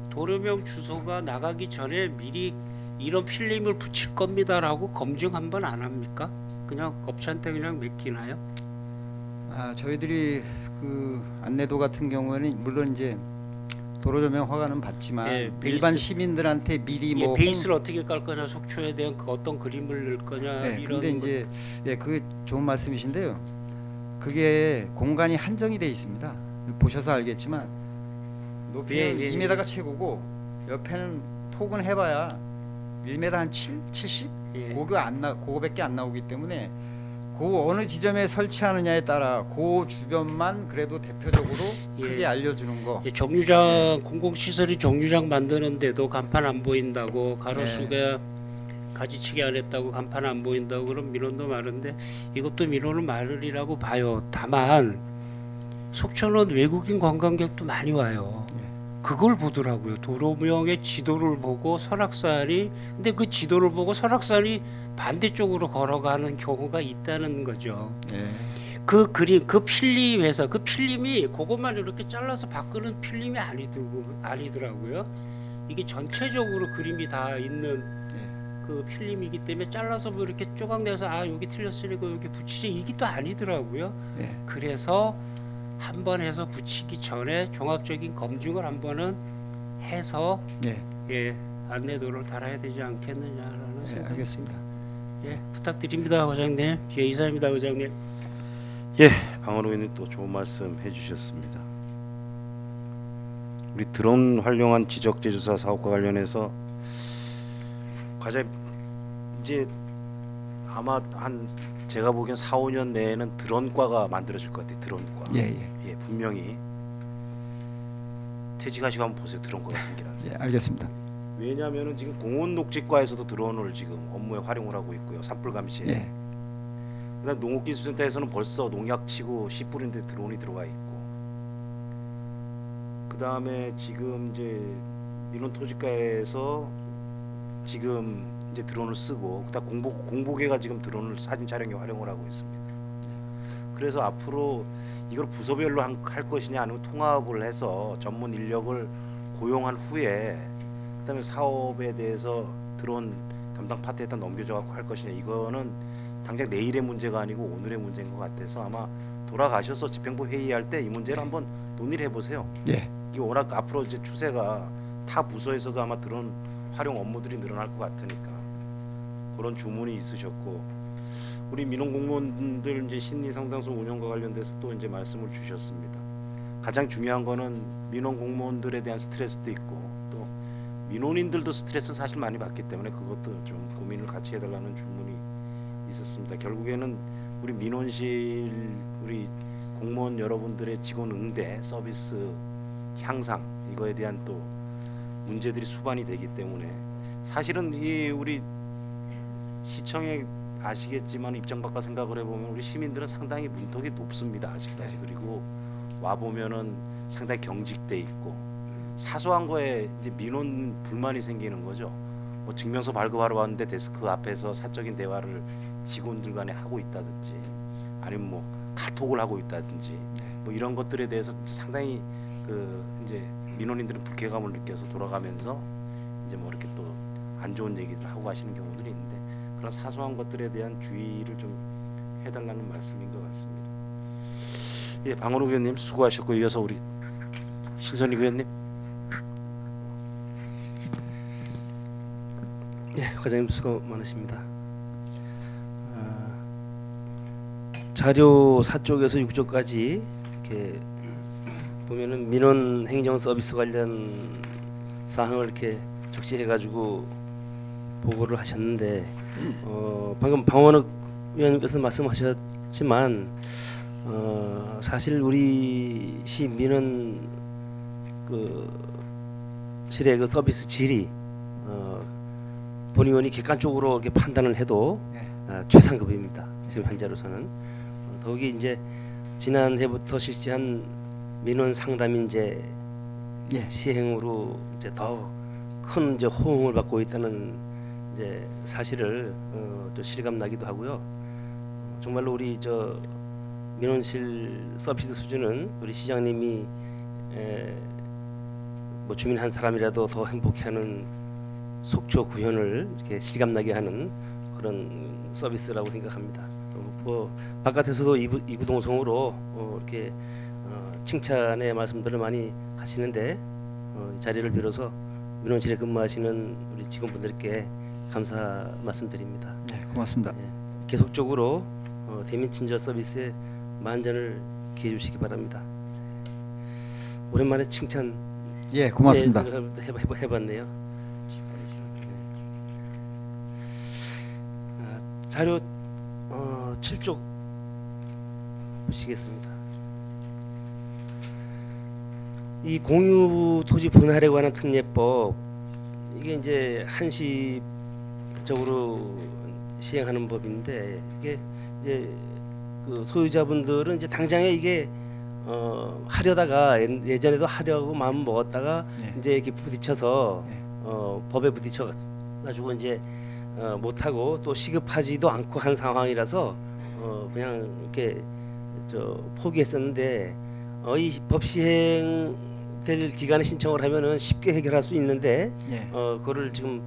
도로명 주소가 나가기 전에 미리 이런 필름을 붙일 겁니다라고 검증 한번 안 합니까? 그냥 업체한테 그냥 맡기나요? 저희들이 그 안내도 같은 경우에는 물론 이제 도로조명 허가는 받지만 예, 일반 베이스. 시민들한테 미리 이게 뭐 베이스를 어떻게 깔 거냐, 속초에 대한 그 어떤 그림을 넣을 거냐 네, 이런 근데 이제 그게 좋은 말씀이신데요. 그게 공간이 한정이 돼 있습니다. 보셔서 알겠지만 높이는 예, 예, 2m가 최고고 옆에는 폭은 해봐야 1m 한 70? 예. 그거밖에 안 나오기 때문에 그 어느 지점에 설치하느냐에 따라 그 주변만 그래도 대표적으로 예. 크게 알려주는 거. 예, 정류장 공공시설이 정류장 만드는데도 간판 안 보인다고 가로수가 가지치기 안 했다고 간판 안 보인다고 그런 민원도 많은데 이것도 민원은 많으리라고 봐요. 다만 속초는 외국인 관광객도 많이 와요. 그걸 보더라고요. 도로명의 지도를 보고 설악산이 근데 그 지도를 보고 설악산이 반대쪽으로 걸어가는 경우가 있다는 거죠. 예. 그 그림, 그 필름에서 그 필름이 그것만 이렇게 잘라서 바꾸는 필름이 아니더라고요. 이게 전체적으로 그림이 다 있는 그 필름이기 때문에 잘라서 뭐 이렇게 조각내서 여기 틀렸으니까 여기 붙이지 이게 또 아니더라고요. 예. 그래서 한 번 해서 붙이기 전에 종합적인 검증을 한 번은 해서 예. 안내도를 달아야 되지 않겠느냐라는 예, 생각이 알겠습니다. 부탁드립니다, 과장님. 예, 이사입니다, 과장님. 예, 방원 의원님 또 좋은 말씀 해주셨습니다. 우리 드론 활용한 지적 제조사 사업과 관련해서 과장님 이제 아마 한 제가 보기엔 4, 5년 내에는 드론과가 만들어질 것 같아요. 드론과. 예. 분명히 퇴직하시고 한번 보세요. 드론과가 생기라. 예, 알겠습니다. 왜냐하면은 지금 공원 녹지과에서도 드론을 지금 업무에 활용을 하고 있고요. 산불 감시에. 예. 그다음 농업기술센터에서는 벌써 농약 치고 씨 뿌리는데 드론이 들어가 있고. 그다음에 지금 이제 민원 토지과에서 지금 이제 드론을 쓰고 그다음 공보계가 지금 드론을 사진 촬영에 활용을 하고 있습니다. 그래서 앞으로 이걸 부서별로 할 것이냐 아니면 통합을 해서 전문 인력을 고용한 후에 그다음에 사업에 대해서 드론 담당 파트에다 넘겨줘갖고 할 것이냐 이거는 당장 내일의 문제가 아니고 오늘의 문제인 것 같아서 아마 돌아가셔서 집행부 회의할 때 이 문제를 한번 논의를 해보세요. 예. 이게 워낙 앞으로 이제 추세가 타 부서에서도 아마 드론 활용 업무들이 늘어날 것 같으니까 그런 주문이 있으셨고 우리 민원 공무원들 이제 심리 상담소 운영과 관련돼서 또 이제 말씀을 주셨습니다. 가장 중요한 거는 민원 공무원들에 대한 스트레스도 있고 또 민원인들도 스트레스 사실 많이 받기 때문에 그것도 좀 고민을 같이 해달라는 주문이 있었습니다. 결국에는 우리 민원실 우리 공무원 여러분들의 직원 응대 서비스 향상 이거에 대한 또 문제들이 수반이 되기 때문에 사실은 이 우리 시청에 아시겠지만 입장 바꿔 생각을 해보면 우리 시민들은 상당히 문턱이 높습니다 아직까지. 그리고 와 보면은 상당히 경직돼 있고 사소한 거에 이제 민원 불만이 생기는 거죠. 뭐 증명서 발급하러 왔는데 데스크 앞에서 사적인 대화를 직원들 간에 하고 있다든지 아니면 뭐 카톡을 하고 있다든지 뭐 이런 것들에 대해서 상당히 그 이제 민원인들은 불쾌감을 느껴서 돌아가면서 이제 뭐 이렇게 또 안 좋은 얘기들 하고 가시는 경우들이 있는데 그런 사소한 것들에 대한 주의를 좀 해달라는 말씀인 것 같습니다. 예, 방원호 의원님 수고하셨고 이어서 우리 신선희 의원님. 예, 과장님 수고 많으십니다. 자료 4쪽에서 6쪽까지 이렇게 보면은 민원 행정 서비스 관련 사항을 이렇게 적시해가지고 보고를 하셨는데 방금 방원욱 의원님께서 말씀하셨지만 사실 우리 시 민원 그 실의 그 서비스 질이 본의원이 객관적으로 이렇게 판단을 해도 최상급입니다. 지금 현재로서는 더욱이 이제 지난해부터 실시한 민원 상담인제 시행으로 이제 더 큰 이제 호응을 받고 있다는 이제 사실을 또 실감나기도 하고요. 정말로 우리 저 민원실 서비스 수준은 우리 시장님이 뭐 주민 한 사람이라도 더 행복해하는 속초 구현을 이렇게 실감나게 하는 그런 서비스라고 생각합니다. 뭐 바깥에서도 이구동성으로 이렇게 칭찬의 말씀들을 많이 하시는데 이 자리를 빌어서 민원실에 근무하시는 우리 직원분들께 감사 말씀드립니다. 네, 고맙습니다. 계속적으로 대민 친절 서비스에 만전을 기해 주시기 바랍니다. 오랜만에 칭찬 예, 고맙습니다. 해봤네요. 자료 7쪽 보시겠습니다. 이 공유 토지 분할에 관한 특례법 이게 이제 한시적으로 시행하는 법인데 이게 이제 그 소유자분들은 이제 당장에 이게 하려다가 예전에도 하려고 마음 먹었다가 이제 이렇게 부딪혀서 법에 부딪혀 가지고 이제 못하고 또 시급하지도 않고 한 상황이라서 그냥 이렇게 포기했었는데 이 법 시행될 기간에 신청을 하면은 쉽게 해결할 수 있는데 그거를 지금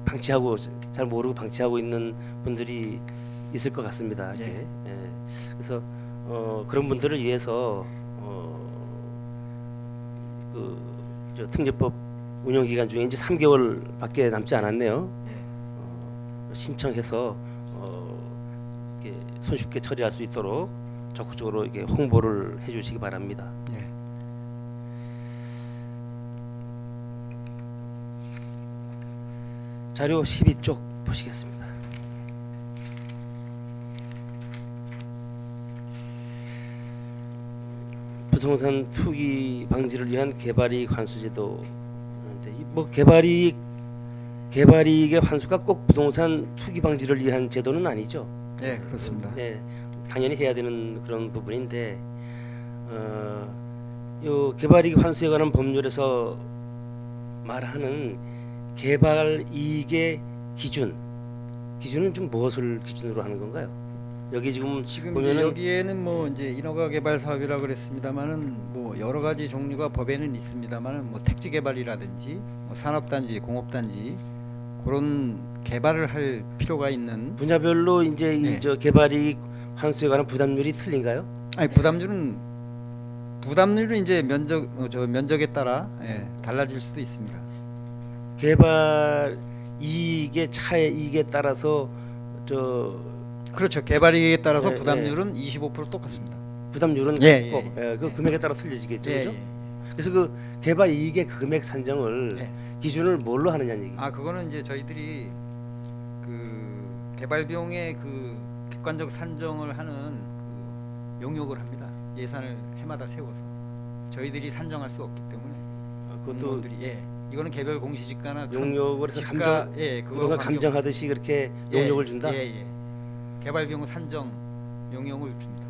방치하고 잘 모르고 방치하고 있는 분들이 있을 것 같습니다. 그래서 그런 분들을 위해서 저 특례법 운영 기간 중에 이제 3개월밖에 남지 않았네요. 신청해서 이렇게 손쉽게 처리할 수 있도록 적극적으로 이렇게 홍보를 해주시기 바랍니다. 자료 12쪽 보시겠습니다. 부동산 투기 방지를 위한 개발이익 환수제도. 뭐 개발이익의 환수가 꼭 부동산 투기 방지를 위한 제도는 아니죠. 네, 그렇습니다. 당연히 해야 되는 그런 부분인데 요 개발이익 환수에 관한 법률에서 말하는 개발이익의 기준은 좀 무엇을 기준으로 하는 건가요? 여기 지금 이제 보면은 여기에는 뭐 이제 인허가 개발 사업이라 그랬습니다만은 뭐 여러 가지 종류가 법에는 있습니다만은 뭐 택지 개발이라든지 뭐 산업단지, 공업단지 그런 개발을 할 필요가 있는 분야별로 이제 이 저 개발이익 환수에 관한 부담률이 틀린가요? 아니 부담률은 이제 면적에 따라 달라질 수도 있습니다. 개발 이익의 차의 이익에 따라서 그렇죠. 개발이익에 따라서 네, 부담률은 25% 똑같습니다. 부담률은 예, 같고 그 금액에 따라 틀려지겠죠, 예, 그죠? 예. 그래서 그 개발 이익의 금액 산정을 기준을 뭘로 하느냐는 얘기죠. 그거는 이제 저희들이 그 개발 비용의 그 주관적 산정을 하는 그 용역을 합니다. 예산을 해마다 세워서 저희들이 산정할 수 없기 때문에 그것도 공무원들이 이거는 개별 공시지가나 큰 용역을 해서 지가 감정 그거 부동산 감정하듯이 그렇게 용역을 준다. 예. 개발 비용 산정 용역을 줍니다.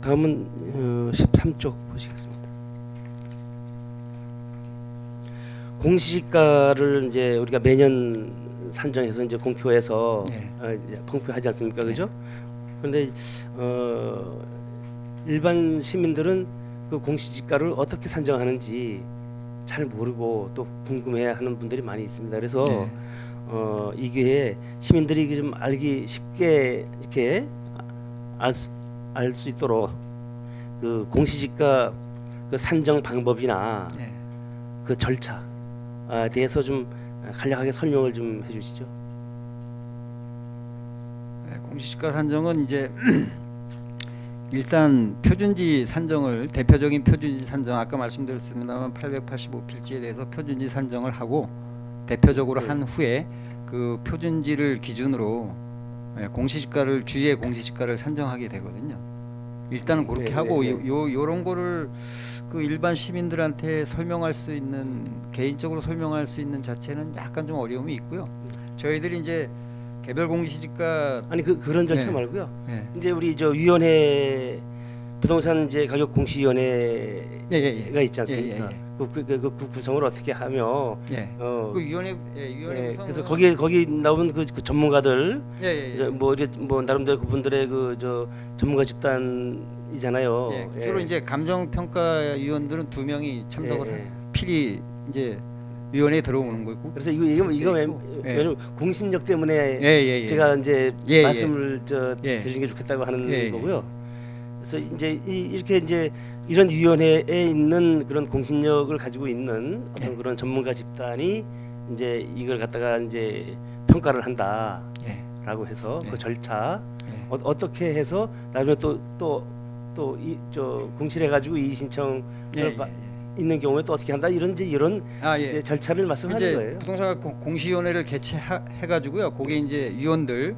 다음은 13쪽 보시겠습니다. 공시지가를 이제 우리가 매년 산정해서 이제 공표해서 네. 이제 공표하지 않습니까, 그죠? 그런데 일반 시민들은 그 공시지가를 어떻게 산정하는지 잘 모르고 또 궁금해하는 분들이 많이 있습니다. 그래서 네. 이 기회에 시민들이 좀 알기 쉽게 이렇게 알 수 있도록 그 공시지가 그 산정 방법이나 네. 그 절차에 대해서 좀 간략하게 설명을 좀 해주시죠. 네, 공시지가 산정은 이제 일단 표준지 산정을 대표적인 표준지 산정 아까 말씀드렸습니다만 885필지에 대해서 표준지 산정을 하고 대표적으로 네. 한 후에 그 표준지를 기준으로 공시지가를 주위의 공시지가를 산정하게 되거든요. 일단은 그렇게 네, 하고 네, 네. 요런 거를 그 일반 시민들한테 설명할 수 있는 개인적으로 설명할 수 있는 자체는 약간 좀 어려움이 있고요. 저희들이 이제 개별 공시지가 아니 그런 절차 네. 말고요. 예. 이제 우리 저 위원회 부동산 이제 가격 공시위원회가 예. 있지 않습니까? 예, 예, 그 구성을 어떻게 하며 예. 그 위원회 위원회 구성은 그래서 거기 나온 그 전문가들 예. 뭐 나름대로 그분들의 그 저 전문가 집단이잖아요. 예, 주로 이제 감정 평가 위원들은 2명이 참석을 예. 필히 이제 위원회에 들어오는 거고. 그래서 이거 예. 왜냐면 공신력 때문에 예. 제가 이제 예, 말씀을 예. 드리는 게 좋겠다고 하는 예. 거고요. 그래서 이제 이렇게 이제 이런 위원회에 있는 그런 공신력을 가지고 있는 어떤 예. 그런 전문가 집단이 이제 이걸 갖다가 이제 평가를 한다라고 예. 해서 예. 그 절차 예. 어떻게 해서 나중에 또 이 저 공실해 가지고 이의 신청을 있는 경우에 또 어떻게 한다 이런 이제 예. 절차를 말씀하는 이제 거예요. 부동산 공시위원회를 개최해 가지고요. 거기에 이제 위원들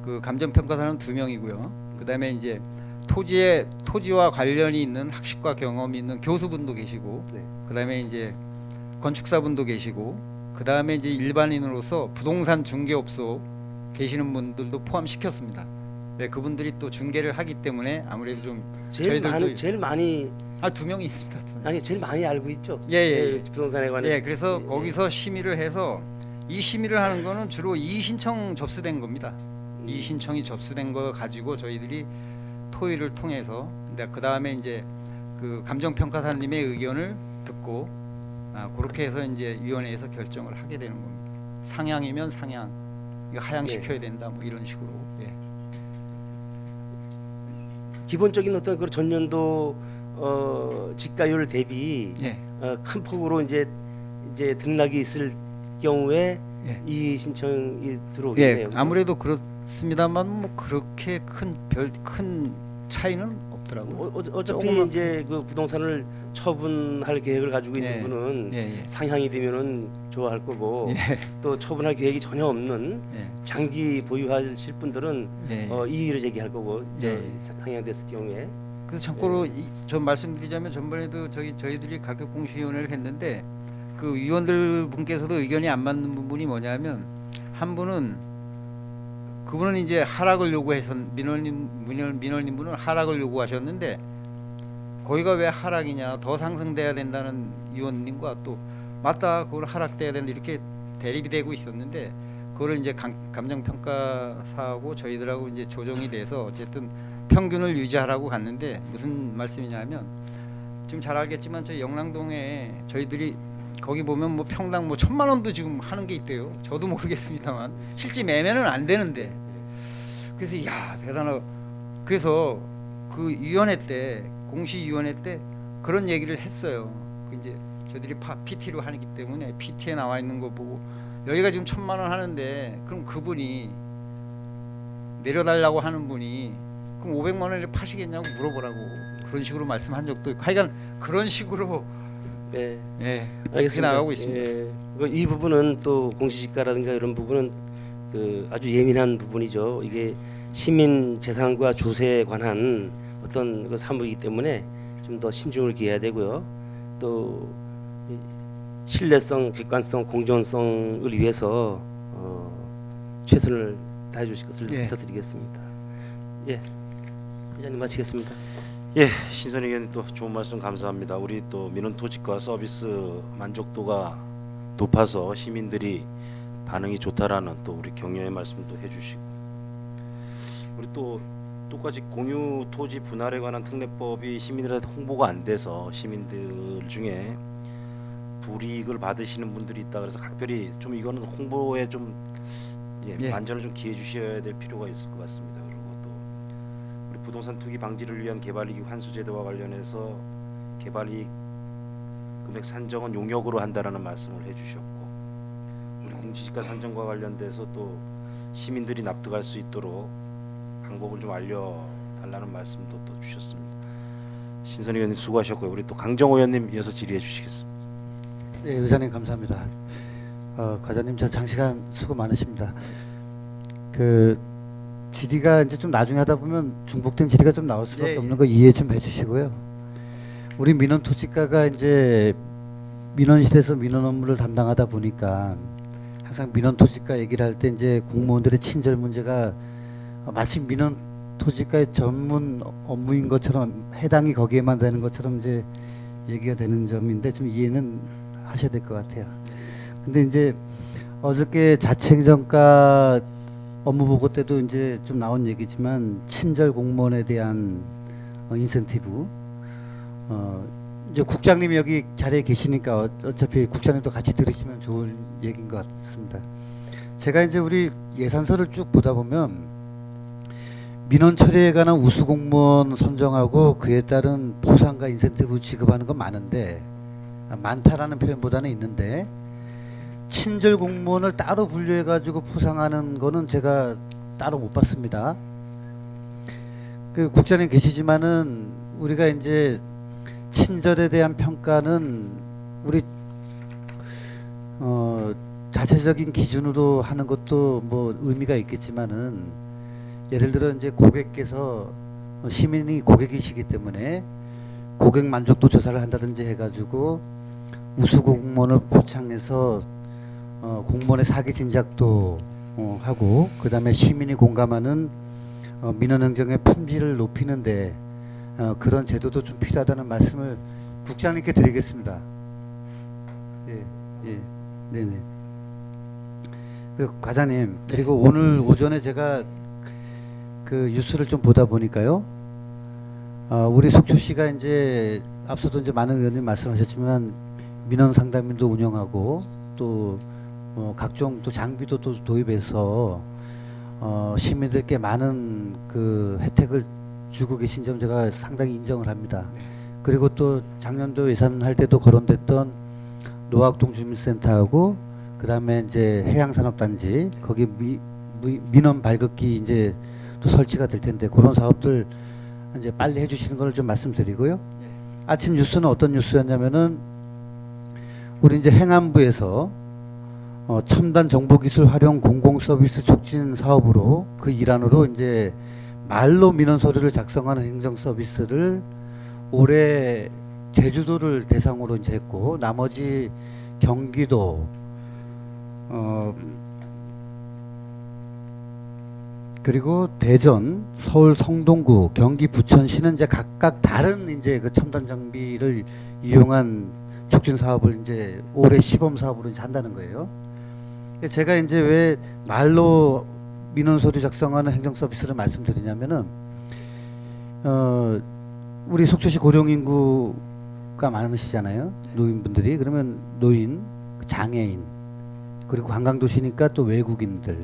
그 감정 평가사는 2명이고요. 그다음에 이제 토지와 관련이 있는 학식과 경험이 있는 교수분도 계시고, 네. 그다음에 이제 건축사분도 계시고, 그다음에 이제 일반인으로서 부동산 중개업소 계시는 분들도 포함시켰습니다. 네, 그분들이 또 중개를 하기 때문에 아무래도 좀 제일 저희들도 많이 2명이 있습니다. 2명. 아니 제일 많이 알고 있죠. 예. 부동산에 관해서. 예, 그래서 예. 거기서 심의를 해서 이 심의를 하는 거는 주로 이의 신청 접수된 겁니다. 이의 신청이 접수된 거 가지고 저희들이 토의를 통해서 그 다음에 이제 그 감정평가사님의 의견을 듣고 그렇게 해서 이제 위원회에서 결정을 하게 되는 겁니다. 상향이면 상향, 이거 하향시켜야 된다, 뭐 이런 식으로. 예. 기본적인 어떤 그 전년도 지가율 대비 예. 큰 폭으로 이제 등락이 있을 경우에 예. 이 신청이 들어오겠네요. 예, 아무래도 그렇습니다만 뭐 그렇게 큰 차이는 없더라고요. 어차피 조금만- 이제 그 부동산을 처분할 계획을 가지고 있는 예. 분은 예. 상향이 되면은 좋아할 거고 예. 또 처분할 계획이 전혀 없는 예. 장기 보유하실 분들은 예. 이의를 제기할 거고 예. 상향됐을 경우에 그래서 참고로 좀 말씀드리자면 전번에도 저희들이 가격공시위원회를 했는데 그 위원들 분께서도 의견이 안 맞는 부분이 뭐냐면 한 분은 그분은 이제 하락을 요구해서 민원님 분은 하락을 요구하셨는데 거기가 왜 하락이냐 더 상승돼야 된다는 위원님과 또 맞다 그걸 하락돼야 된다 이렇게 대립이 되고 있었는데 그거를 이제 감정평가사하고 저희들하고 이제 조정이 돼서 어쨌든 평균을 유지하라고 갔는데 무슨 말씀이냐면 지금 잘 알겠지만 저희 영랑동에 저희들이 거기 보면 뭐 평당 뭐 1,000만 원도 지금 하는 게 있대요. 저도 모르겠습니다만 실제 매매는 안 되는데 그래서 야 대단하고 그래서 그 위원회 때 공시위원회 때 그런 얘기를 했어요. 그 이제 저희들이 PT로 하기 때문에 PT에 나와 있는 거 보고 여기가 지금 1,000만 원 하는데 그럼 그분이 내려달라고 하는 분이 그럼 500만 원에 파시겠냐고 물어보라고 그런 식으로 말씀한 적도 있고 하여간 그런 식으로 네. 예, 그렇게 알겠습니다. 나가고 있습니다. 예. 이 부분은 또 공시지가라든가 이런 부분은 아주 예민한 부분이죠. 이게 시민 재산과 조세에 관한 어떤 그 사무이기 때문에 좀 더 신중을 기해야 되고요. 또 이 신뢰성, 객관성, 공정성을 위해서 최선을 다해 주실 것을 예. 부탁드리겠습니다. 예, 회장님 마치겠습니다. 예, 신선희 의원님 또 좋은 말씀 감사합니다. 우리 또 민원토지과 서비스 만족도가 높아서 시민들이 반응이 좋다라는 또 우리 격려의 말씀도 해주시고, 우리 또 똑같이 공유 토지 분할에 관한 특례법이 시민들한테 홍보가 안 돼서 시민들 중에 불이익을 받으시는 분들이 있다 그래서 각별히 좀 이거는 홍보에 좀 예. 만전을 좀 기해 주셔야 될 필요가 있을 것 같습니다. 그리고 또 우리 부동산 투기 방지를 위한 개발이익 환수 제도와 관련해서 개발이익 금액 산정은 용역으로 한다라는 말씀을 해주셨고, 우리 공시지가 산정과 관련돼서 또 시민들이 납득할 수 있도록 방법을 좀 알려달라는 말씀도 또 주셨습니다. 신선희 의원님 수고하셨고요. 우리 또 강정호 의원님 이어서 질의해 주시겠습니다. 네, 의장님 감사합니다. 과장님 저 장시간 수고 많으십니다. 그 질의가 이제 좀 나중에 하다 보면 중복된 질의가 좀 나올 수밖에 예, 없는 거 이해 좀 해주시고요. 우리 민원토지과가 이제 민원실에서 민원 업무를 담당하다 보니까 항상 민원토지과 얘기를 할 때 이제 공무원들의 친절 문제가 마치 민원토지과의 전문 업무인 것처럼 해당이 거기에만 되는 것처럼 이제 얘기가 되는 점인데 좀 이해는 하셔야 될 것 같아요. 근데 이제 어저께 자치행정과 업무 보고 때도 이제 좀 나온 얘기지만 친절 공무원에 대한 인센티브, 이제 국장님이 여기 자리에 계시니까 어차피 국장님도 같이 들으시면 좋은 얘기인 것 같습니다. 제가 이제 우리 예산서를 쭉 보다 보면 민원 처리에 관한 우수 공무원 선정하고 그에 따른 보상과 인센티브 지급하는 건 많은데, 많다라는 표현보다는 있는데, 친절 공무원을 따로 분류해 가지고 포상하는 거는 제가 따로 못 봤습니다. 그 국장님 계시지만은 우리가 이제 친절에 대한 평가는 우리 자체적인 기준으로 하는 것도 뭐 의미가 있겠지만은, 예를 들어 이제 고객께서 시민이 고객이시기 때문에 고객 만족도 조사를 한다든지 해가지고 우수 공무원을 포창해서 공무원의 사기 진작도 하고, 그 다음에 시민이 공감하는 민원행정의 품질을 높이는데 그런 제도도 좀 필요하다는 말씀을 국장님께 드리겠습니다. 예, 예, 네네. 그리고 과장님, 그리고 오늘 오전에 제가 그 뉴스를 좀 보다 보니까요, 우리 속초시가 이제 앞서도 이제 많은 의원님 말씀하셨지만 민원 상담인도 운영하고 또 각종 또 장비도 또 도입해서 시민들께 많은 그 혜택을 주고 계신 점 제가 상당히 인정을 합니다. 그리고 또 작년도 예산할 때도 거론됐던 노학동 주민센터하고 그 다음에 이제 해양산업단지 거기 민원 발급기 이제 또 설치가 될 텐데 그런 사업들 이제 빨리 해주시는 걸 좀 말씀드리고요. 아침 뉴스는 어떤 뉴스였냐면은 우리 이제 행안부에서 첨단 정보기술 활용 공공서비스 촉진 사업으로 그 일환으로 이제 말로 민원 서류를 작성하는 행정 서비스를 올해 제주도를 대상으로 이제 했고, 나머지 경기도 그리고 대전, 서울 성동구, 경기 부천시는 이제 각각 다른 이제 그 첨단 장비를 이용한 촉진 사업을 이제 올해 시범 사업으로 이제 한다는 거예요. 제가 이제 왜 말로 민원 서류 작성하는 행정 서비스를 말씀드리냐면은 우리 속초시 고령 인구가 많으시잖아요. 노인분들이. 그러면 노인, 장애인, 그리고 관광도시니까 또 외국인들,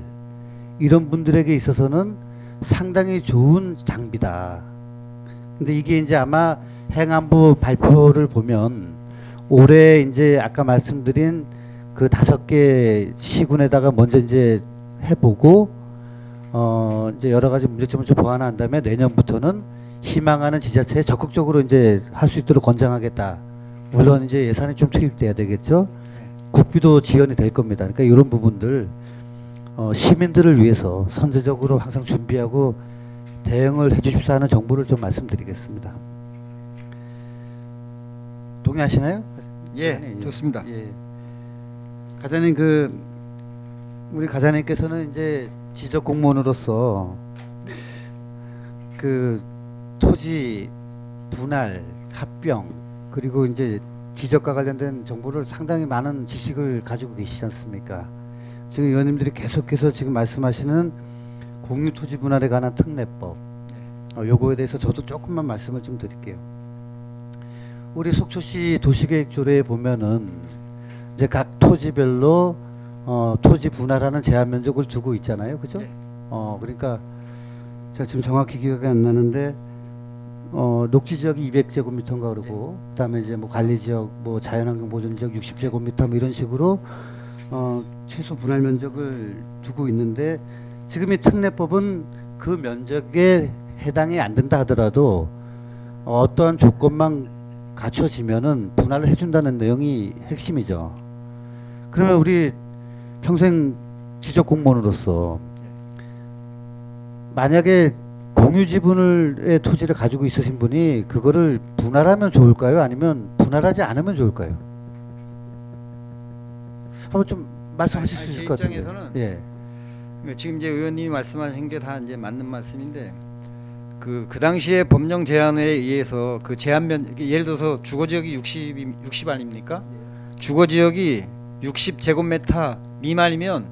이런 분들에게 있어서는 상당히 좋은 장비다. 근데 이게 이제 아마 행안부 발표를 보면 올해 이제 아까 말씀드린 그 5개 시군에다가 먼저 이제 해보고 이제 여러 가지 문제점을 좀 보완한 다음에 내년부터는 희망하는 지자체에 적극적으로 이제 할 수 있도록 권장하겠다. 물론 이제 예산이 좀 투입돼야 되겠죠. 국비도 지원이 될 겁니다. 그러니까 이런 부분들 시민들을 위해서 선제적으로 항상 준비하고 대응을 해주십사 하는 정보를 좀 말씀드리겠습니다. 동의하시나요? 예, 좋습니다. 예. 가자님 우리 가자님께서는 이제 지적 공무원으로서 그 토지 분할 합병 그리고 이제 지적과 관련된 정보를 상당히 많은 지식을 가지고 계시지 않습니까? 지금 의원님들이 계속해서 지금 말씀하시는 공유 토지 분할에 관한 특례법 요거에 대해서 저도 조금만 말씀을 좀 드릴게요. 우리 속초시 도시계획조례에 보면은 이제 각 토지별로 토지 분할하는 제한 면적을 두고 있잖아요, 그죠? 네. 그러니까 제가 지금 정확히 기억이 안 나는데 녹지 지역이 200제곱미터인가 그러고 그다음에 이제 뭐 관리 지역, 뭐 자연환경 보존 지역 60제곱미터 뭐 이런 식으로 최소 분할 면적을 두고 있는데 지금 이 특례법은 그 면적에 해당이 안 된다 하더라도 어떠한 조건만 갖춰지면은 분할을 해준다는 내용이 핵심이죠. 그러면 우리 평생 지적 공무원으로서 만약에 공유 지분의 토지를 가지고 있으신 분이 그거를 분할하면 좋을까요? 아니면 분할하지 않으면 좋을까요? 한번 좀 말씀하실 수 제 있을 것 같은데. 입장에서는 예. 지금 이제 의원님이 말씀하신 게 다 이제 맞는 말씀인데 그 당시에 법령 제한에 의해서 그 제한면 예를 들어서 주거 지역이 60 아닙니까? 주거 지역이 60제곱미터 미만이면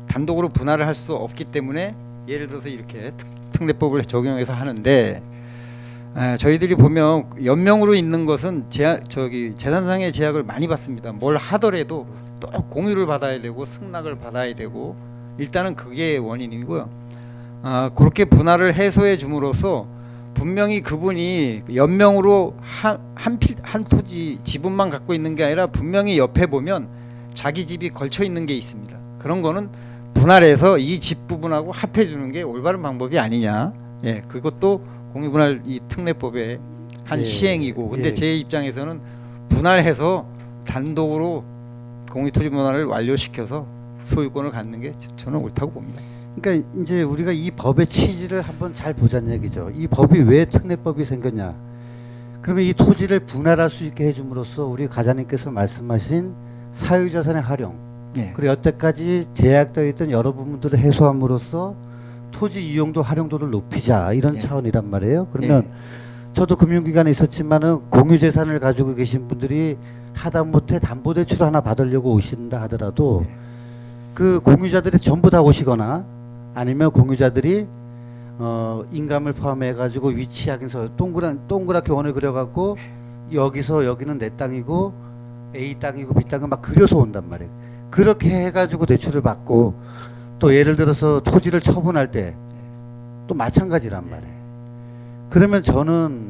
단독으로 분할을 할 수 없기 때문에 예를 들어서 이렇게 특례법을 적용해서 하는데 저희들이 보면 연명으로 있는 것은 재산상의 제약을 많이 받습니다. 뭘 하더라도 또 공유를 받아야 되고 승낙을 받아야 되고 일단은 그게 원인이고요. 그렇게 분할을 해소해 줌으로써 분명히 그분이 연명으로 한 토지 지분만 갖고 있는 게 아니라 분명히 옆에 보면 자기 집이 걸쳐 있는 게 있습니다. 그런 거는 분할해서 이 집 부분하고 합해 주는 게 올바른 방법이 아니냐. 예, 그것도 공유분할 이 특례법의 한 예, 시행이고 근데 예. 제 입장에서는 분할해서 단독으로 공유토지 분할을 완료시켜서 소유권을 갖는 게 저는 옳다고 봅니다. 그러니까 이제 우리가 이 법의 취지를 한번 잘 보자는 얘기죠. 이 법이 왜 특례법이 생겼냐? 그러면 이 토지를 분할할 수 있게 해줌으로써 우리 가자님께서 말씀하신 사유자산의 활용 예. 그리고 여태까지 제약되어 있던 여러 부분들을 해소함으로써 토지 이용도 활용도를 높이자 이런 예. 차원이란 말이에요. 그러면 저도 금융기관에 있었지만은 공유재산을 가지고 계신 분들이 하다못해 담보대출 하나 받으려고 오신다 하더라도 그 공유자들이 전부 다 오시거나 아니면 공유자들이 인감을 포함해 가지고 위치 확인서 동그랗게 원을 그려갖고 여기서 여기는 내 땅이고 A 땅이고 B 땅은 막 그려서 온단 말이에요. 그렇게 해가지고 대출을 받고 또 예를 들어서 토지를 처분할 때 또 마찬가지란 말이에요. 그러면 저는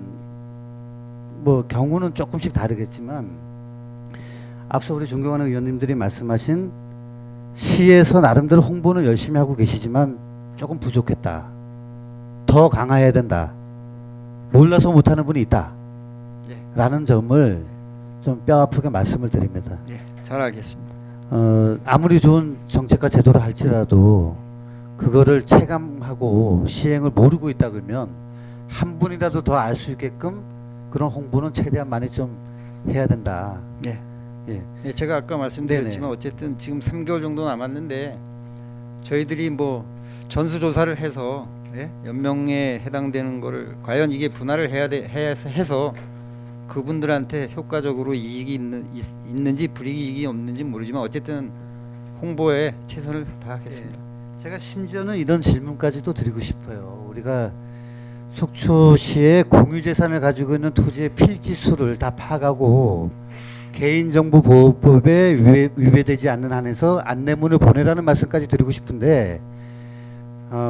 뭐 경우는 조금씩 다르겠지만 앞서 우리 존경하는 의원님들이 말씀하신 시에서 나름대로 홍보는 열심히 하고 계시지만 조금 부족했다. 더 강화해야 된다. 몰라서 못하는 분이 있다. 라는 점을 좀 뼈아프게 말씀을 드립니다. 예, 잘 알겠습니다. 아무리 좋은 정책과 제도를 할지라도 그거를 체감하고 시행을 모르고 있다 그러면 한 분이라도 더 알 수 있게끔 그런 홍보는 최대한 많이 좀 해야 된다. 예. 예. 예, 제가 아까 말씀드렸지만 네네. 어쨌든 지금 3개월 정도 남았는데 저희들이 뭐 전수조사를 해서 연명에 해당되는 거를 과연 이게 분할을 해서 그분들한테 효과적으로 이익이 있는지 불이익이 없는지 모르지만 어쨌든 홍보에 최선을 다하겠습니다. 제가 심지어는 이런 질문까지도 드리고 싶어요. 우리가 속초시의 공유재산을 가지고 있는 토지의 필지수를 다 파악하고 개인정보보호법에 위배되지 않는 한에서 안내문을 보내라는 말씀까지 드리고 싶은데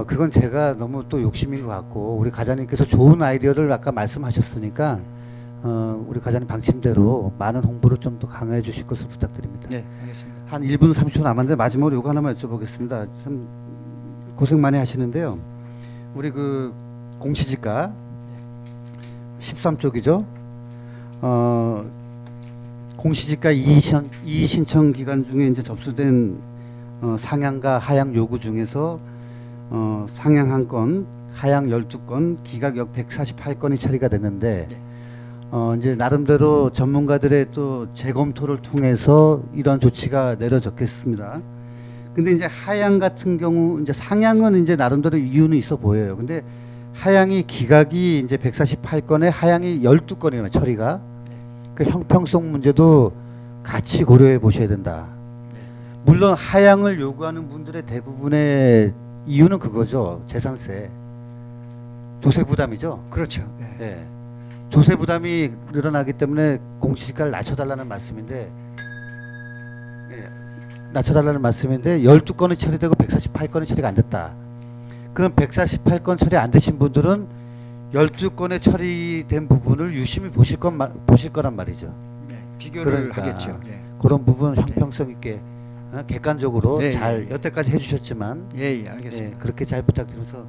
그건 제가 너무 또 욕심인 것 같고 우리 가자님께서 좋은 아이디어를 아까 말씀하셨으니까 우리 가자님 방침대로 많은 홍보를 좀 더 강화해 주실 것을 부탁드립니다. 네, 알겠습니다. 한 1분 30초 남았는데 마지막으로 요거 하나만 여쭤보겠습니다. 참 고생 많이 하시는데요. 우리 그 공시지가 13쪽이죠. 공시지가 이의 신청 기간 중에 이제 접수된 상향과 하향 요구 중에서 상향 1건, 하향 12건, 기각 역 148건이 처리가 됐는데 이제 나름대로 전문가들의 또 재검토를 통해서 이런 조치가 내려졌겠습니다. 근데 이제 하향 같은 경우 이제 상향은 이제 나름대로 이유는 있어 보여요. 근데 하향이 기각이 이제 148건에 하향이 12건이에요. 처리가. 그 형평성 문제도 같이 고려해 보셔야 된다. 물론 하향을 요구하는 분들의 대부분의 이유는 그거죠. 재산세. 조세 부담이죠. 그렇죠. 예. 예. 조세 부담이 늘어나기 때문에 공시지가를 낮춰달라는 말씀인데, 낮춰달라는 말씀인데 12건이 처리되고 148건이 처리가 안 됐다. 그럼 148건 처리 안 되신 분들은 12건에 처리된 부분을 유심히 보실 거란 말이죠. 비교를 그러니까 하겠죠. 예. 그런 부분 형평성 있게 객관적으로 네, 잘 예. 여태까지 해주셨지만 예, 알겠습니다. 그렇게 잘 부탁드리면서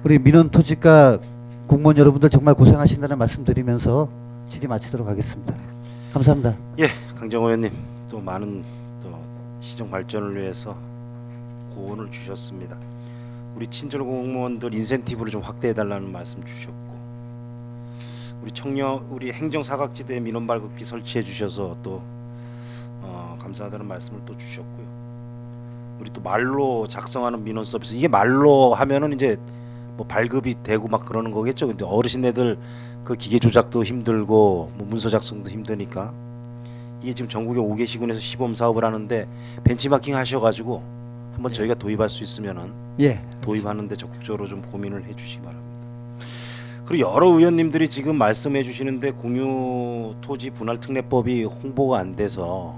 우리 민원토지과 공무원 여러분들 정말 고생하신다는 말씀드리면서 질의 마치도록 하겠습니다. 감사합니다. 예, 강정호 의원님 또 많은 또 시정 발전을 위해서 고언을 주셨습니다. 우리 친절 공무원들 인센티브를 좀 확대해 달라는 말씀 주셨고, 우리 행정 사각지대 민원 발급기 설치해 주셔서 또 감사하다는 말씀을 또 주셨고요. 우리 또 말로 작성하는 민원 서비스, 이게 말로 하면은 이제 뭐 발급이 되고 막 그러는 거겠죠. 근데 어르신네들 그 기계 조작도 힘들고 뭐 문서 작성도 힘드니까 이게 지금 전국에 5개 시군에서 시범 사업을 하는데 벤치마킹 하셔가지고 한번 저희가 도입할 수 있으면은 예. 도입하는데 적극적으로 좀 고민을 해주시기 바랍니다. 그리고 여러 의원님들이 지금 말씀해 주시는데 공유 토지 분할 특례법이 홍보가 안 돼서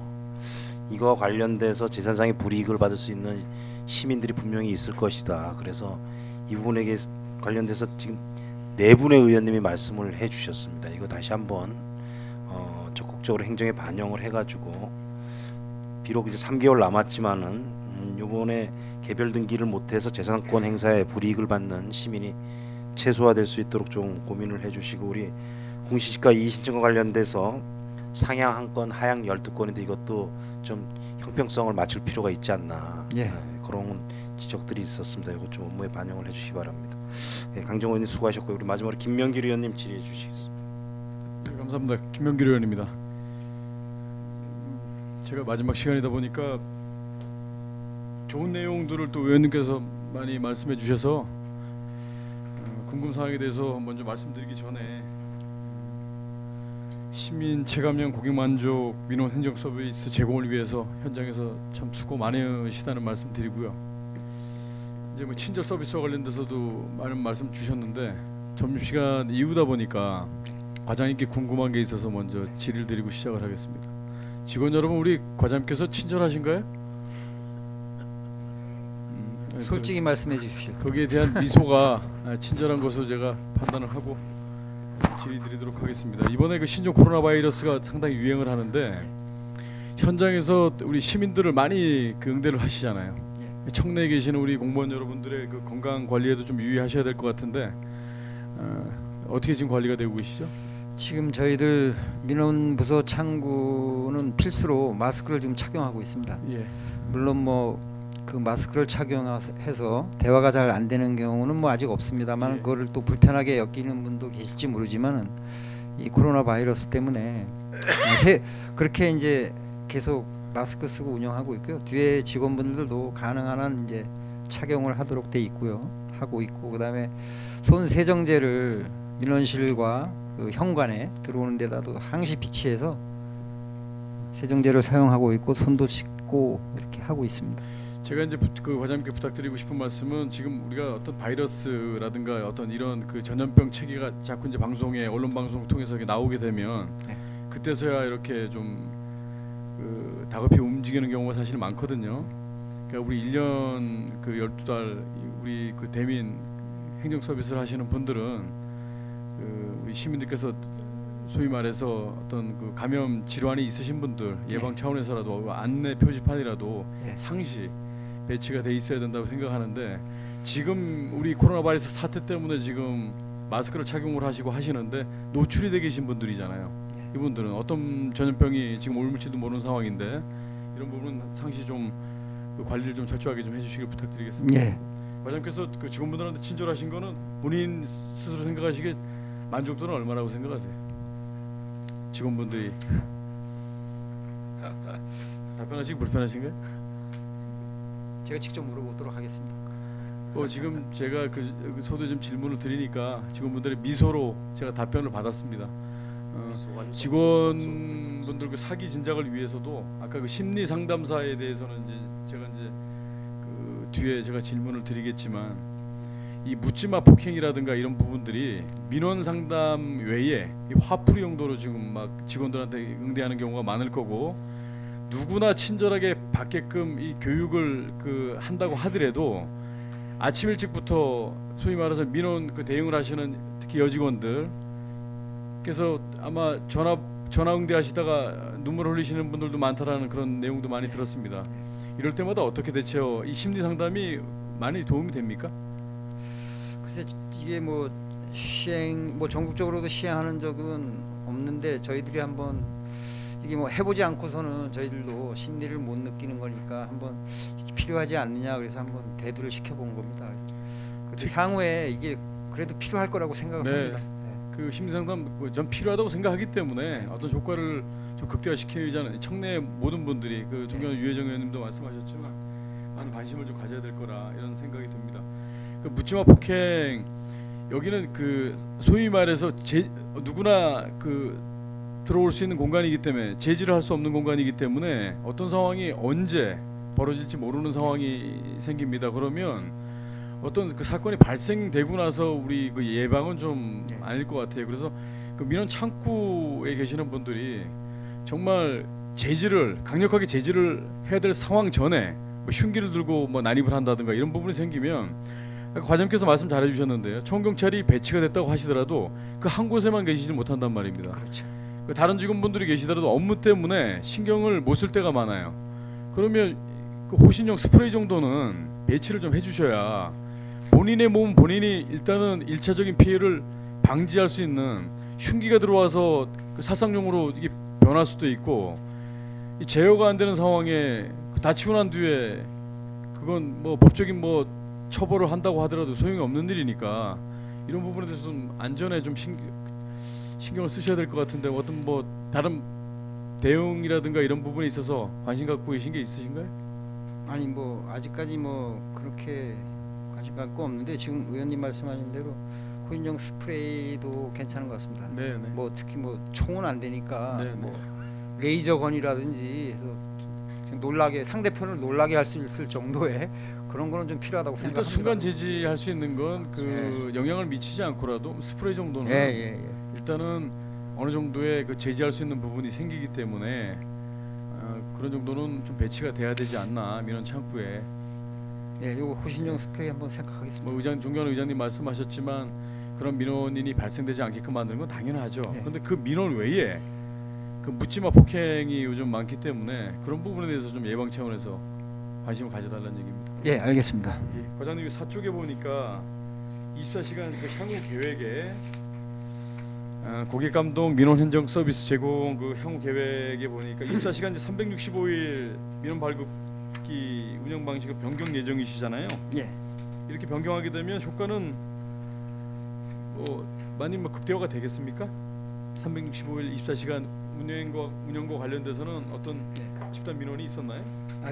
이거 관련돼서 재산상의 불이익을 받을 수 있는 시민들이 분명히 있을 것이다. 그래서 이 부분에 관련돼서 지금 4분의 의원님이 말씀을 해주셨습니다. 이거 다시 한번 적극적으로 행정에 반영을 해가지고 비록 이제 3개월 남았지만은 요번에 개별 등기를 못해서 재산권 행사에 불이익을 받는 시민이 최소화될 수 있도록 좀 고민을 해주시고, 우리 공시지가 이의 신청과 관련돼서 상향 1건, 하향 12건인데 이것도 좀 형평성을 맞출 필요가 있지 않나. 예. 그런 지적들이 있었습니다. 이것 좀 업무에 반영을 해주시기 바랍니다. 강정호 의원님 수고하셨고요. 우리 마지막으로 김명길 의원님 질의해 주시겠습니다. 네, 감사합니다. 김명길 의원입니다. 제가 마지막 시간이다 보니까 좋은 내용들을 또 의원님께서 많이 말씀해 주셔서 궁금 사항에 대해서 먼저 말씀드리기 전에 시민 체감형 고객 만족 민원 행정 서비스 제공을 위해서 현장에서 참 수고 많으시다는 말씀 드리고요. 이제 뭐 친절 서비스와 관련돼서도 많은 말씀 주셨는데 점심시간 이후다 보니까 과장님께 궁금한 게 있어서 먼저 질의를 드리고 시작을 하겠습니다. 직원 여러분, 우리 과장님께서 친절하신가요? 솔직히 말씀해 주십시오. 거기에 대한 미소가 친절한 것으로 제가 판단을 하고 질의 드리도록 하겠습니다. 이번에 그 신종 코로나 바이러스가 상당히 유행을 하는데 현장에서 우리 시민들을 많이 그 응대를 하시잖아요. 청내에 계시는 우리 공무원 여러분들의 그 건강 관리에도 좀 유의하셔야 될 것 같은데 어떻게 지금 관리가 되고 계시죠? 지금 저희들 민원부서 창구는 필수로 마스크를 지금 착용하고 있습니다. 예. 물론 뭐 그 마스크를 착용해서 대화가 잘 안 되는 경우는 뭐 아직 없습니다만, 예. 그거를 또 불편하게 여기는 분도 계실지 모르지만은 이 코로나 바이러스 때문에 그렇게 이제 계속 마스크 쓰고 운영하고 있고요. 뒤에 직원분들도 가능한 한 이제 착용을 하도록 돼 있고요. 하고 있고, 그다음에 손 세정제를 민원실과 그 현관에 들어오는 데다도 항시 비치해서 세정제를 사용하고 있고 손도 씻고 이렇게 하고 있습니다. 제가 이제 그 과장님께 부탁드리고 싶은 말씀은, 지금 우리가 어떤 바이러스라든가 어떤 이런 그 전염병 체계가 자꾸 이제 방송에 언론 방송을 통해서 이렇게 나오게 되면 네. 그때서야 이렇게 좀 그 다급히 움직이는 경우가 사실 많거든요. 그러니까 우리 1년 그 12달 우리 그 대민 행정 서비스를 하시는 분들은 그 우리 시민들께서 소위 말해서 어떤 그 감염 질환이 있으신 분들 예방 차원에서라도 안내 표지판이라도 네. 상시 배치가 돼 있어야 된다고 생각하는데, 지금 우리 코로나 바이러스 사태 때문에 지금 마스크를 착용을 하시고 하시는데 노출이 돼 계신 분들이잖아요. 이분들은 어떤 전염병이 지금 옮을지도 모르는 상황인데 이런 부분은 상시 좀그 관리를 좀 철저하게 좀 해주시길 부탁드리겠습니다. 예. 과장님께서 그 직원분들한테 친절하신 거는 본인 스스로 생각하시기에 만족도는 얼마라고 생각하세요? 직원분들이 답변하시기 불편하신가요? 제가 직접 물어보도록 하겠습니다. 지금 제가 그 소도 좀 질문을 드리니까 직원분들의 미소로 제가 답변을 받았습니다. 직원분들 그 사기 진작을 위해서도 아까 그 심리 상담사에 대해서는 이제 제가 이제 그 뒤에 제가 질문을 드리겠지만 이 묻지마 폭행이라든가 이런 부분들이 민원 상담 외에 이 화풀이 용도로 지금 막 직원들한테 응대하는 경우가 많을 거고 누구나 친절하게 받게끔 이 교육을 그 한다고 하더라도 아침 일찍부터 소위 말해서 민원 그 대응을 하시는 특히 여직원들 그래서 아마 전화 응대하시다가 눈물 흘리시는 분들도 많다라는 그런 내용도 많이 들었습니다. 이럴 때마다 어떻게 대체요? 이 심리 상담이 많이 도움이 됩니까? 글쎄 이게 뭐 시행 뭐 전국적으로도 시행하는 적은 없는데 저희들이 한번 이게 뭐 해보지 않고서는 저희들도 심리를 못 느끼는 거니까 한번 필요하지 않느냐 그래서 한번 대두를 시켜본 겁니다. 그래서 향후에 이게 그래도 필요할 거라고 생각합니다. 그 심리상담 전 필요하다고 생각하기 때문에 어떤 효과를 좀 극대화시키자는 청내 모든 분들이 그 존경하는 유혜정 의원님도 말씀하셨지만 많은 관심을 좀 가져야 될 거라 이런 생각이 듭니다. 그 묻지마 폭행 여기는 그 소위 말해서 누구나 그 들어올 수 있는 공간이기 때문에 제지를 할 수 없는 공간이기 때문에 어떤 상황이 언제 벌어질지 모르는 상황이 생깁니다. 그러면 어떤 그 사건이 발생되고 나서 우리 그 예방은 좀 아닐 것 같아요. 그래서 그 민원 창구에 계시는 분들이 정말 강력하게 제지를 해야 될 상황 전에 뭐 흉기를 들고 뭐 난입을 한다든가 이런 부분이 생기면 아까 과장님께서 말씀 잘해주셨는데요. 총경찰이 배치가 됐다고 하시더라도 그 한 곳에만 계시지 못한단 말입니다. 그렇죠. 그 다른 직원분들이 계시더라도 업무 때문에 신경을 못 쓸 때가 많아요. 그러면 그 호신용 스프레이 정도는 배치를 좀 해주셔야 본인의 몸 본인이 일단은 1차적인 피해를 방지할 수 있는 흉기가 들어와서 그 사상용으로 이게 변할 수도 있고 이 제어가 안 되는 상황에 다치고 난 뒤에 그건 뭐 법적인 뭐 처벌을 한다고 하더라도 소용이 없는 일이니까 이런 부분에 대해서 좀 안전에 좀 신경을 쓰셔야 될 것 같은데 어떤 뭐 다른 대응이라든가 이런 부분에 있어서 관심 갖고 계신 게 있으신가요? 아니 뭐 아직까지 뭐 그렇게 관심 갖고 없는데 지금 의원님 말씀하신 대로 호인용 스프레이도 괜찮은 것 같습니다. 네. 뭐 특히 뭐 총은 안 되니까 네, 뭐 레이저건이라든지 해서 놀라게 상대편을 놀라게 할 수 있을 정도의 그런 거는 좀 필요하다고 일단 생각합니다. 순간 제지할 수 있는 건 그 영향을 미치지 않고라도 스프레이 정도는 일단은 어느 정도의 그 제지할 수 있는 부분이 생기기 때문에 그런 정도는 좀 배치가 돼야 되지 않나 민원 창구에. 예, 요거 호신용 스프레이 한번 생각하겠습니다. 뭐 존경하는 의장님 말씀하셨지만 그런 민원인이 발생되지 않게끔 만드는 건 당연하죠. 그런데 그 민원 외에 그 묻지마 폭행이 요즘 많기 때문에 그런 부분에 대해서 좀 예방 차원에서 관심을 가져달라는 얘기입니다. 예, 알겠습니다. 과장님이 사쪽에 보니까 24시간 그 향후 계획에 고객 감동 민원 행정 서비스 제공 그 향후 계획에 보니까 24시간 365일 민원 발급기 운영 방식을 변경 예정이시잖아요. 예. 이렇게 변경하게 되면 효과는 많이 뭐 극대화가 되겠습니까? 365일 24시간 운영과 관련돼서는 어떤 집단 민원이 있었나요?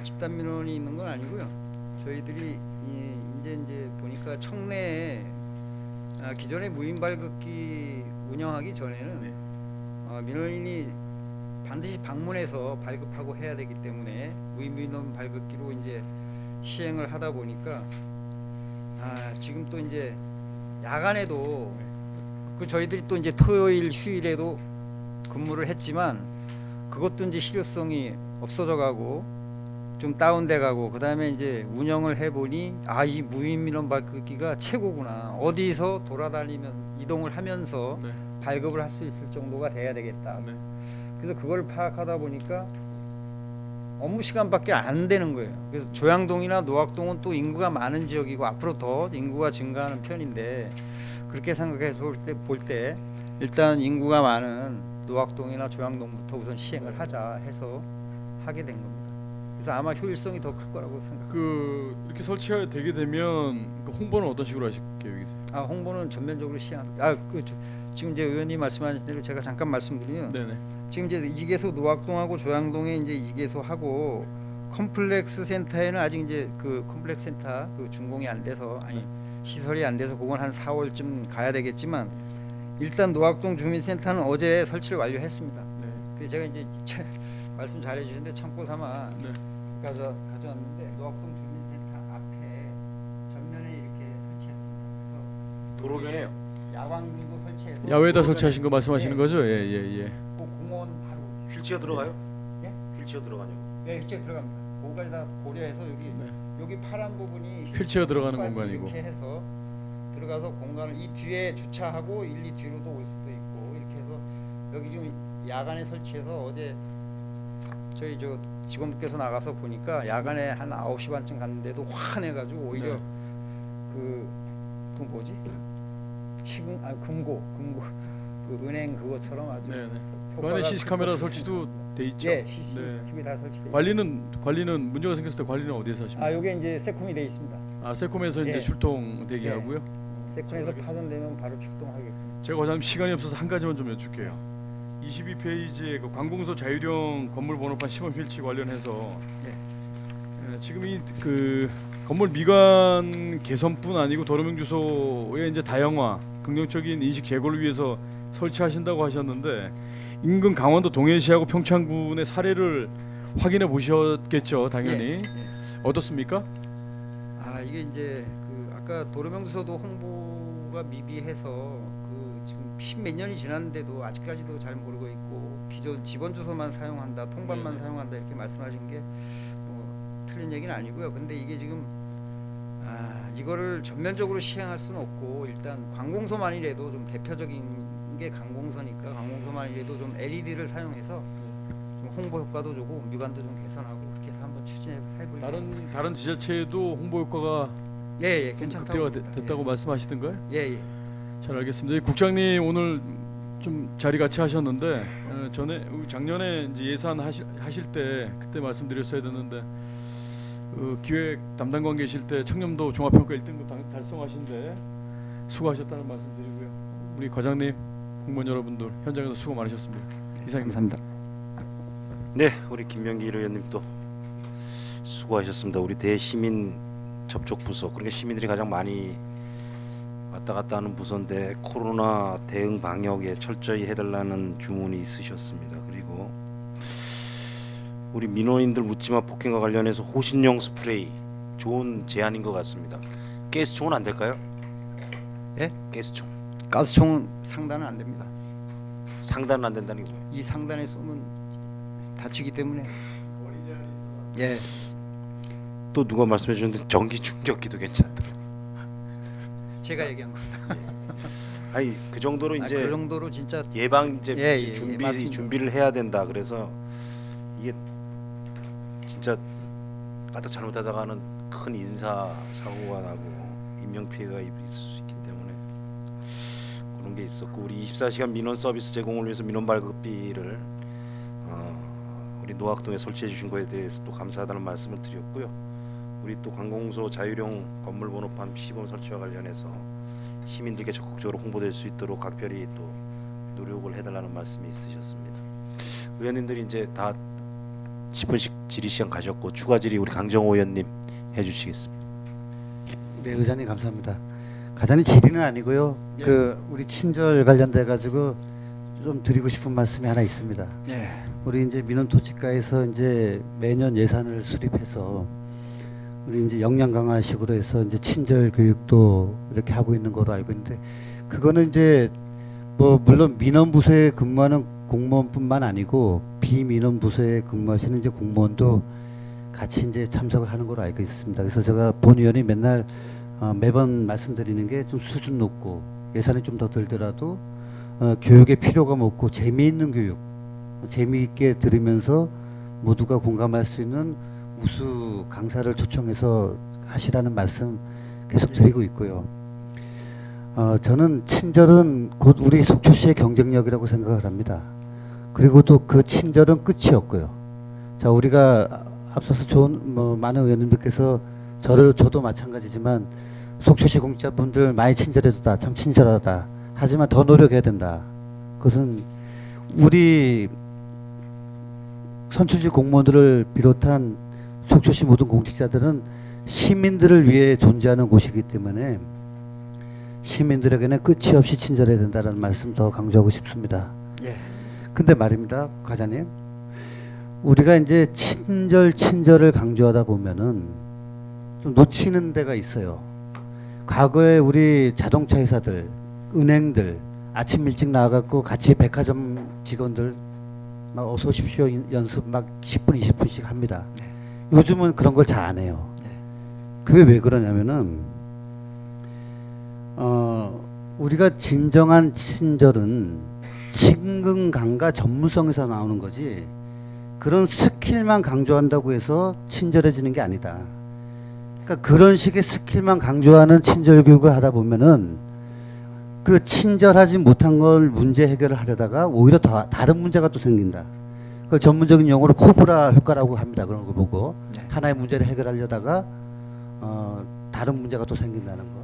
집단 민원이 있는 건 아니고요. 저희들이 이제 보니까 청내에 기존의 무인 발급기 운영하기 전에는 민원인이 반드시 방문해서 발급하고 해야 되기 때문에 무인 민원 발급기로 이제 시행을 하다 보니까 지금 또 이제 야간에도 그 저희들이 또 이제 토요일 휴일에도 근무를 했지만 그것도 이제 실효성이 없어져 가고 좀 다운돼 가고 그다음에 이제 운영을 해 보니 이 무인 민원 발급기가 최고구나. 어디서 돌아다니면 이동을 하면서 발급을 할 수 있을 정도가 돼야 되겠다. 그래서 그걸 파악하다 보니까 업무 시간밖에 안 되는 거예요. 그래서 조양동이나 노악동은 또 인구가 많은 지역이고 앞으로 더 인구가 증가하는 편인데 그렇게 생각해서 볼 때 일단 인구가 많은 노학동이나 조양동부터 우선 시행을 하자 해서 하게 된 겁니다. 그래서 아마 효율성이 더 클 거라고 생각합니다. 그 이렇게 설치가 되게 되면 그 홍보는 어떤 식으로 하실 계획이세요? 홍보는 전면적으로 시행. 지금 이제 의원님 말씀하신 대로 제가 잠깐 말씀드리면 네네. 지금 이제 이계소 노학동하고 조양동에 이제 이계소하고 컴플렉스 센터에는 아직 이제 그 컴플렉스 센터 그 준공이 안 돼서 시설이 안 돼서 그건 한 4월쯤 가야 되겠지만 일단 노학동 주민센터는 어제 설치를 완료했습니다. 네. 그래서 제가 이제 말씀 잘해 주셨는데 참고 삼아 네. 가져왔는데 노학동 주민센터 앞에 전면에 이렇게 설치했습니다. 그래서 도로변에요. 야광등도 설치해서 야외에다 도로변에- 설치하신 거 말씀하시는 네. 거죠? 예. 그 공원 바로 휠체어 들어가요? 예? 휠체어 들어가냐고. 휠체어 들어갑니다. 그거까지 다 고려해서 여기 파란 부분이 휠체어 들어가는 휠체어까지 공간이고. 이렇게 해서 들어가서 공간을 이 뒤에 주차하고 1, 2 뒤로도 올 수도 있고 이렇게 해서 여기 지금 야간에 설치해서 어제 저희 저 직원분께서 나가서 보니까 야간에 한 9시 반쯤 갔는데도 환해가지고 오히려 네. 그 뭐지 금고 그 은행 그것처럼 아주 네네. 그 효과가 안에 CC 카메라 클 설치도 것으로 돼 있죠. 예, CCTV 다 설치돼. 관리는 문제가 생겼을 때 관리는 어디에서 하십니까? 요게 이제 세콤이 돼 있습니다. 세콤에서 이제 예. 출동 대기하고요. 세콤에서 파손되면 바로 출동하겠고. 제가 과장님 시간이 없어서 한 가지만 좀 여쭐게요. 22페이지에 그 관공서 자율형 건물 번호판 시범 필치 관련해서 지금 이 그 건물 미관 개선뿐 아니고 도로명 주소의 이제 다양화, 긍정적인 인식 제고를 위해서 설치하신다고 하셨는데 인근 강원도 동해시하고 평창군의 사례를 확인해 보셨겠죠, 당연히. 어떻습니까? 이게 이제 그 아까 도로명 주소도 홍보가 미비해서 그 지금 10몇 년이 지났는데도 아직까지도 잘 모르고 있고 기존 집원 주소만 사용한다, 통반만 사용한다 이렇게 말씀하신 게 뭐 틀린 얘기는 아니고요. 근데 이게 지금 이거를 전면적으로 시행할 수는 없고 일단 관공서만이라도 좀 대표적인 게 관공서니까 관공서만이라도 좀 LED를 사용해서 좀 홍보 효과도 주고 미관도 좀 개선하고 그렇게 해서 한번 추진해 볼. 다른 지자체에도 홍보 효과가 예 괜찮다고 극대화 봅니다. 됐다고 말씀하시던가요? 예. 잘 알겠습니다. 국장님 오늘 좀 자리 같이 하셨는데 전에 작년에 이제 예산 하실 때 그때 말씀드렸어야 됐는데 기획 담당관 계실 때 청렴도 종합평가 1등급 달성하신데 수고하셨다는 말씀드리고요. 우리 과장님, 공무원 여러분들 현장에서 수고 많으셨습니다. 이상입니다. 감사합니다. 네, 우리 김명기 의원님도 수고하셨습니다. 우리 대시민 접촉 부서, 그러니까 시민들이 가장 많이 왔다 갔다 하는 부서인데 코로나 대응 방역에 철저히 해달라는 주문이 있으셨습니다. 그리고 우리 민원인들 묻지마 폭행과 관련해서 호신용 스프레이 좋은 제안인 것 같습니다. 가스총은 안 될까요? 예? 가스총 가스총은 상단은 안 됩니다. 상단은 안 된다는 게 뭐예요? 이 상단에 쏘면 다치기 때문에. 예. 또 누가 말씀해 주셨는데 전기 충격기도 괜찮다. 제가 얘기한 겁니다. 아니 그 정도로 이제 그 정도로 진짜 예방 이제 예, 맞습니다. 준비를 해야 된다. 그래서 이게 진짜 까딱 잘못하다가는 큰 인사 사고가 나고 인명 피해가 있을 수 있기 때문에 그런 게 있었고 우리 24시간 민원 서비스 제공을 위해서 민원 발급비를 우리 노학동에 설치해 주신 거에 대해서 또 감사하다는 말씀을 드렸고요. 우리 또 관공서 자율형 건물 번호판 시범 설치와 관련해서 시민들께 적극적으로 홍보될 수 있도록 각별히 또 노력을 해달라는 말씀이 있으셨습니다. 의원님들이 이제 다 10분씩 질의 시간 가졌고 추가 질의 우리 강정호 의원님 해주시겠습니다. 네, 의장님 감사합니다. 가장님 질의는 아니고요. 예. 그 우리 친절 관련돼 가지고 좀 드리고 싶은 말씀이 하나 있습니다. 예. 우리 이제 민원토지과에서 이제 매년 예산을 수립해서 우리 이제 역량 강화식으로 해서 이제 친절 교육도 이렇게 하고 있는 거로 알고 있는데 그거는 이제 뭐 물론 민원 부서에 근무하는 공무원뿐만 아니고 비민원 부서에 근무하시는 이제 공무원도 같이 이제 참석을 하는 걸로 알고 있습니다. 그래서 제가 본 의원이 맨날 매번 말씀드리는 게 좀 수준 높고 예산이 좀 더 들더라도 교육의 필요감 없고 재미있는 교육, 재미있게 들으면서 모두가 공감할 수 있는 우수 강사를 초청해서 하시라는 말씀 계속 드리고 있고요. 저는 친절은 곧 우리 속초시의 경쟁력이라고 생각을 합니다. 그리고 또 그 친절은 끝이 없고요. 자, 우리가 앞서서 좋은 많은 의원님들께서 저도 마찬가지지만 속초시 공직자분들 많이 친절해줬다, 참 친절하다. 하지만 더 노력해야 된다. 그것은 우리 선출직 공무원들을 비롯한 속초시 모든 공직자들은 시민들을 위해 존재하는 곳이기 때문에 시민들에게는 끝이 없이 친절해야 된다는 말씀 더 강조하고 싶습니다. 예. 근데 말입니다, 과장님. 우리가 이제 친절을 강조하다 보면은 좀 놓치는 데가 있어요. 과거에 우리 자동차 회사들, 은행들 아침 일찍 나와갖고 같이 백화점 직원들 막 어서 오십시오 연습 막 10분 20분씩 합니다. 요즘은 그런 걸 잘 안 해요. 그게 왜 그러냐면은 우리가 진정한 친절은 친근감과 전문성에서 나오는 거지 그런 스킬만 강조한다고 해서 친절해지는 게 아니다. 그러니까 그런 식의 스킬만 강조하는 친절 교육을 하다 보면은 그 친절하지 못한 걸 문제 해결을 하려다가 오히려 더 다른 문제가 또 생긴다. 그걸 전문적인 용어로 코브라 효과라고 합니다. 그런 거 보고 하나의 문제를 해결하려다가 다른 문제가 또 생긴다는 거.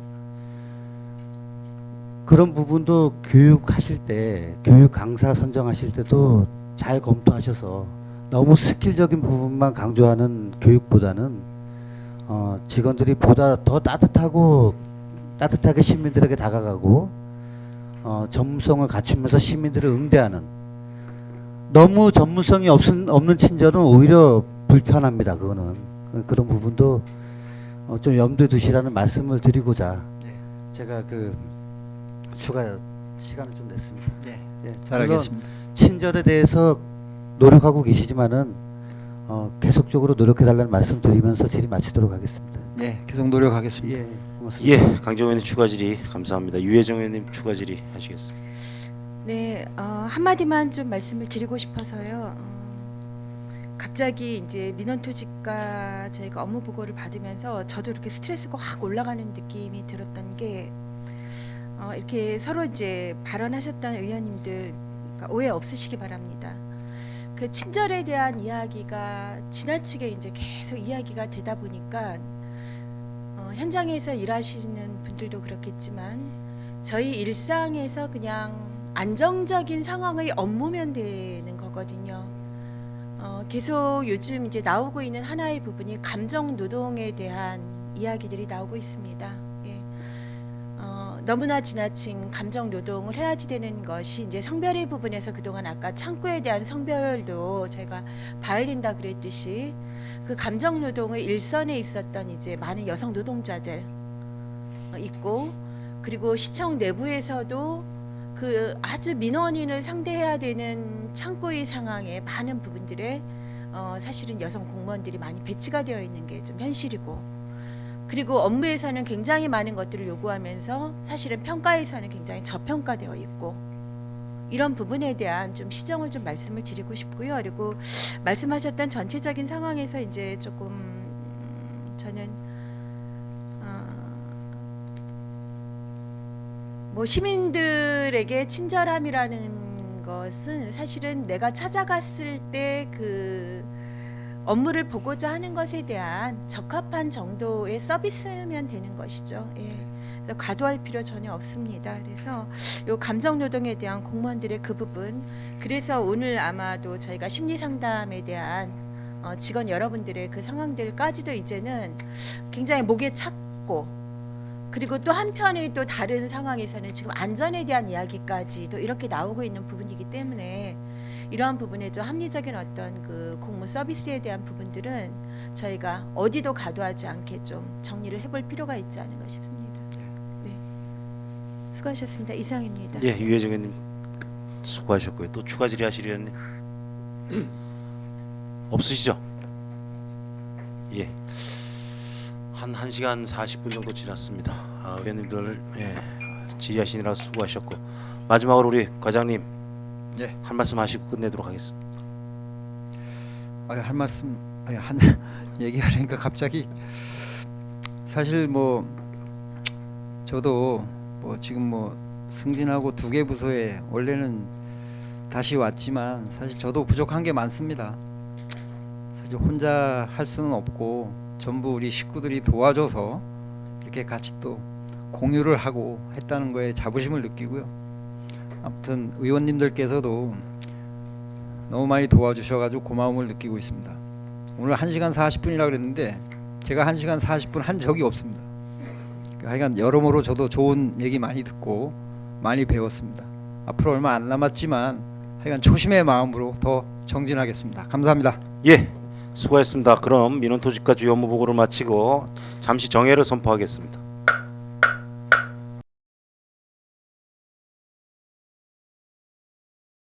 그런 부분도 교육하실 때, 교육 강사 선정하실 때도 잘 검토하셔서 너무 스킬적인 부분만 강조하는 교육보다는 직원들이 보다 더 따뜻하게 시민들에게 다가가고 전문성을 갖추면서 시민들을 응대하는 너무 전문성이 없는 친절은 오히려 불편합니다. 그거는 그런 부분도 좀 염두에 두시라는 말씀을 드리고자 제가 그 추가 시간을 좀 냈습니다. 네. 예, 잘 물론 알겠습니다. 친절에 대해서 노력하고 계시지만은 계속적으로 노력해달라는 말씀 드리면서 질의 마치도록 하겠습니다. 네, 계속 노력하겠습니다. 예, 고맙습니다. 예, 강정호 의원님 추가 질의 감사합니다. 유혜정 의원님 추가 질의 하시겠습니다. 네, 한마디만 좀 말씀을 드리고 싶어서요. 갑자기 이제 민원토지과 저희가 업무 보고를 받으면서 저도 이렇게 스트레스가 확 올라가는 느낌이 들었던 게 이렇게 서로 이제 발언하셨던 의원님들 그러니까 오해 없으시기 바랍니다. 그 친절에 대한 이야기가 지나치게 이제 계속 이야기가 되다 보니까 현장에서 일하시는 분들도 그렇겠지만 저희 일상에서 그냥 안정적인 상황의 업무면 되는 거거든요. 계속 요즘 이제 나오고 있는 하나의 부분이 감정 노동에 대한 이야기들이 나오고 있습니다. 예. 너무나 지나친 감정 노동을 해야지 되는 것이 이제 성별의 부분에서 그동안 아까 창구에 대한 성별도 제가 봐야 된다 그랬듯이 그 감정 노동의 일선에 있었던 이제 많은 여성 노동자들 있고 그리고 시청 내부에서도 그 아주 민원인을 상대해야 되는 창구의 상황에 많은 부분들에 사실은 여성 공무원들이 많이 배치가 되어 있는 게 좀 현실이고 그리고 업무에서는 굉장히 많은 것들을 요구하면서 사실은 평가에서는 굉장히 저평가되어 있고 이런 부분에 대한 좀 시정을 좀 말씀을 드리고 싶고요. 그리고 말씀하셨던 전체적인 상황에서 이제 조금 저는 뭐 시민들에게 친절함이라는 것은 사실은 내가 찾아갔을 때 그 업무를 보고자 하는 것에 대한 적합한 정도의 서비스면 되는 것이죠. 예. 그래서 과도할 필요 전혀 없습니다. 그래서 요 감정 노동에 대한 공무원들의 그 부분, 그래서 오늘 아마도 저희가 심리 상담에 대한 직원 여러분들의 그 상황들까지도 이제는 굉장히 목에 찼고, 그리고 또 한편의 또 다른 상황에서는 지금 안전에 대한 이야기까지도 이렇게 나오고 있는 부분이기 때문에 이러한 부분에 좀 합리적인 어떤 그 공무 서비스에 대한 부분들은 저희가 어디도 과도하지 않게 좀 정리를 해볼 필요가 있지 않은가 싶습니다. 네, 수고하셨습니다. 이상입니다. 예, 유혜정 의원님 수고하셨고요. 또 추가 질의하실 의원님 없으시죠? 예, 한 1시간 40분 정도 지났습니다. 의원님들 질의하시느라 수고하셨고 마지막으로 우리 과장님 예. 한 말씀 하시고 끝내도록 하겠습니다. 할 말씀 한 얘기하려니까 갑자기 사실 뭐 저도 뭐 지금 뭐 승진하고 2개 부서에 원래는 다시 왔지만 사실 저도 부족한 게 많습니다. 사실 혼자 할 수는 없고 전부 우리 식구들이 도와줘서 이렇게 같이 또 공유를 하고 했다는 거에 자부심을 느끼고요. 아무튼 의원님들께서도 너무 많이 도와주셔가지고 고마움을 느끼고 있습니다. 오늘 1시간 40분이라 그랬는데 제가 1시간 40분 한 적이 없습니다. 하여간 여러모로 저도 좋은 얘기 많이 듣고 많이 배웠습니다. 앞으로 얼마 안 남았지만 하여간 초심의 마음으로 더 정진하겠습니다. 감사합니다. 예, 수고했습니다. 그럼 민원토지과 주요 업무 보고를 마치고 잠시 정회를 선포하겠습니다.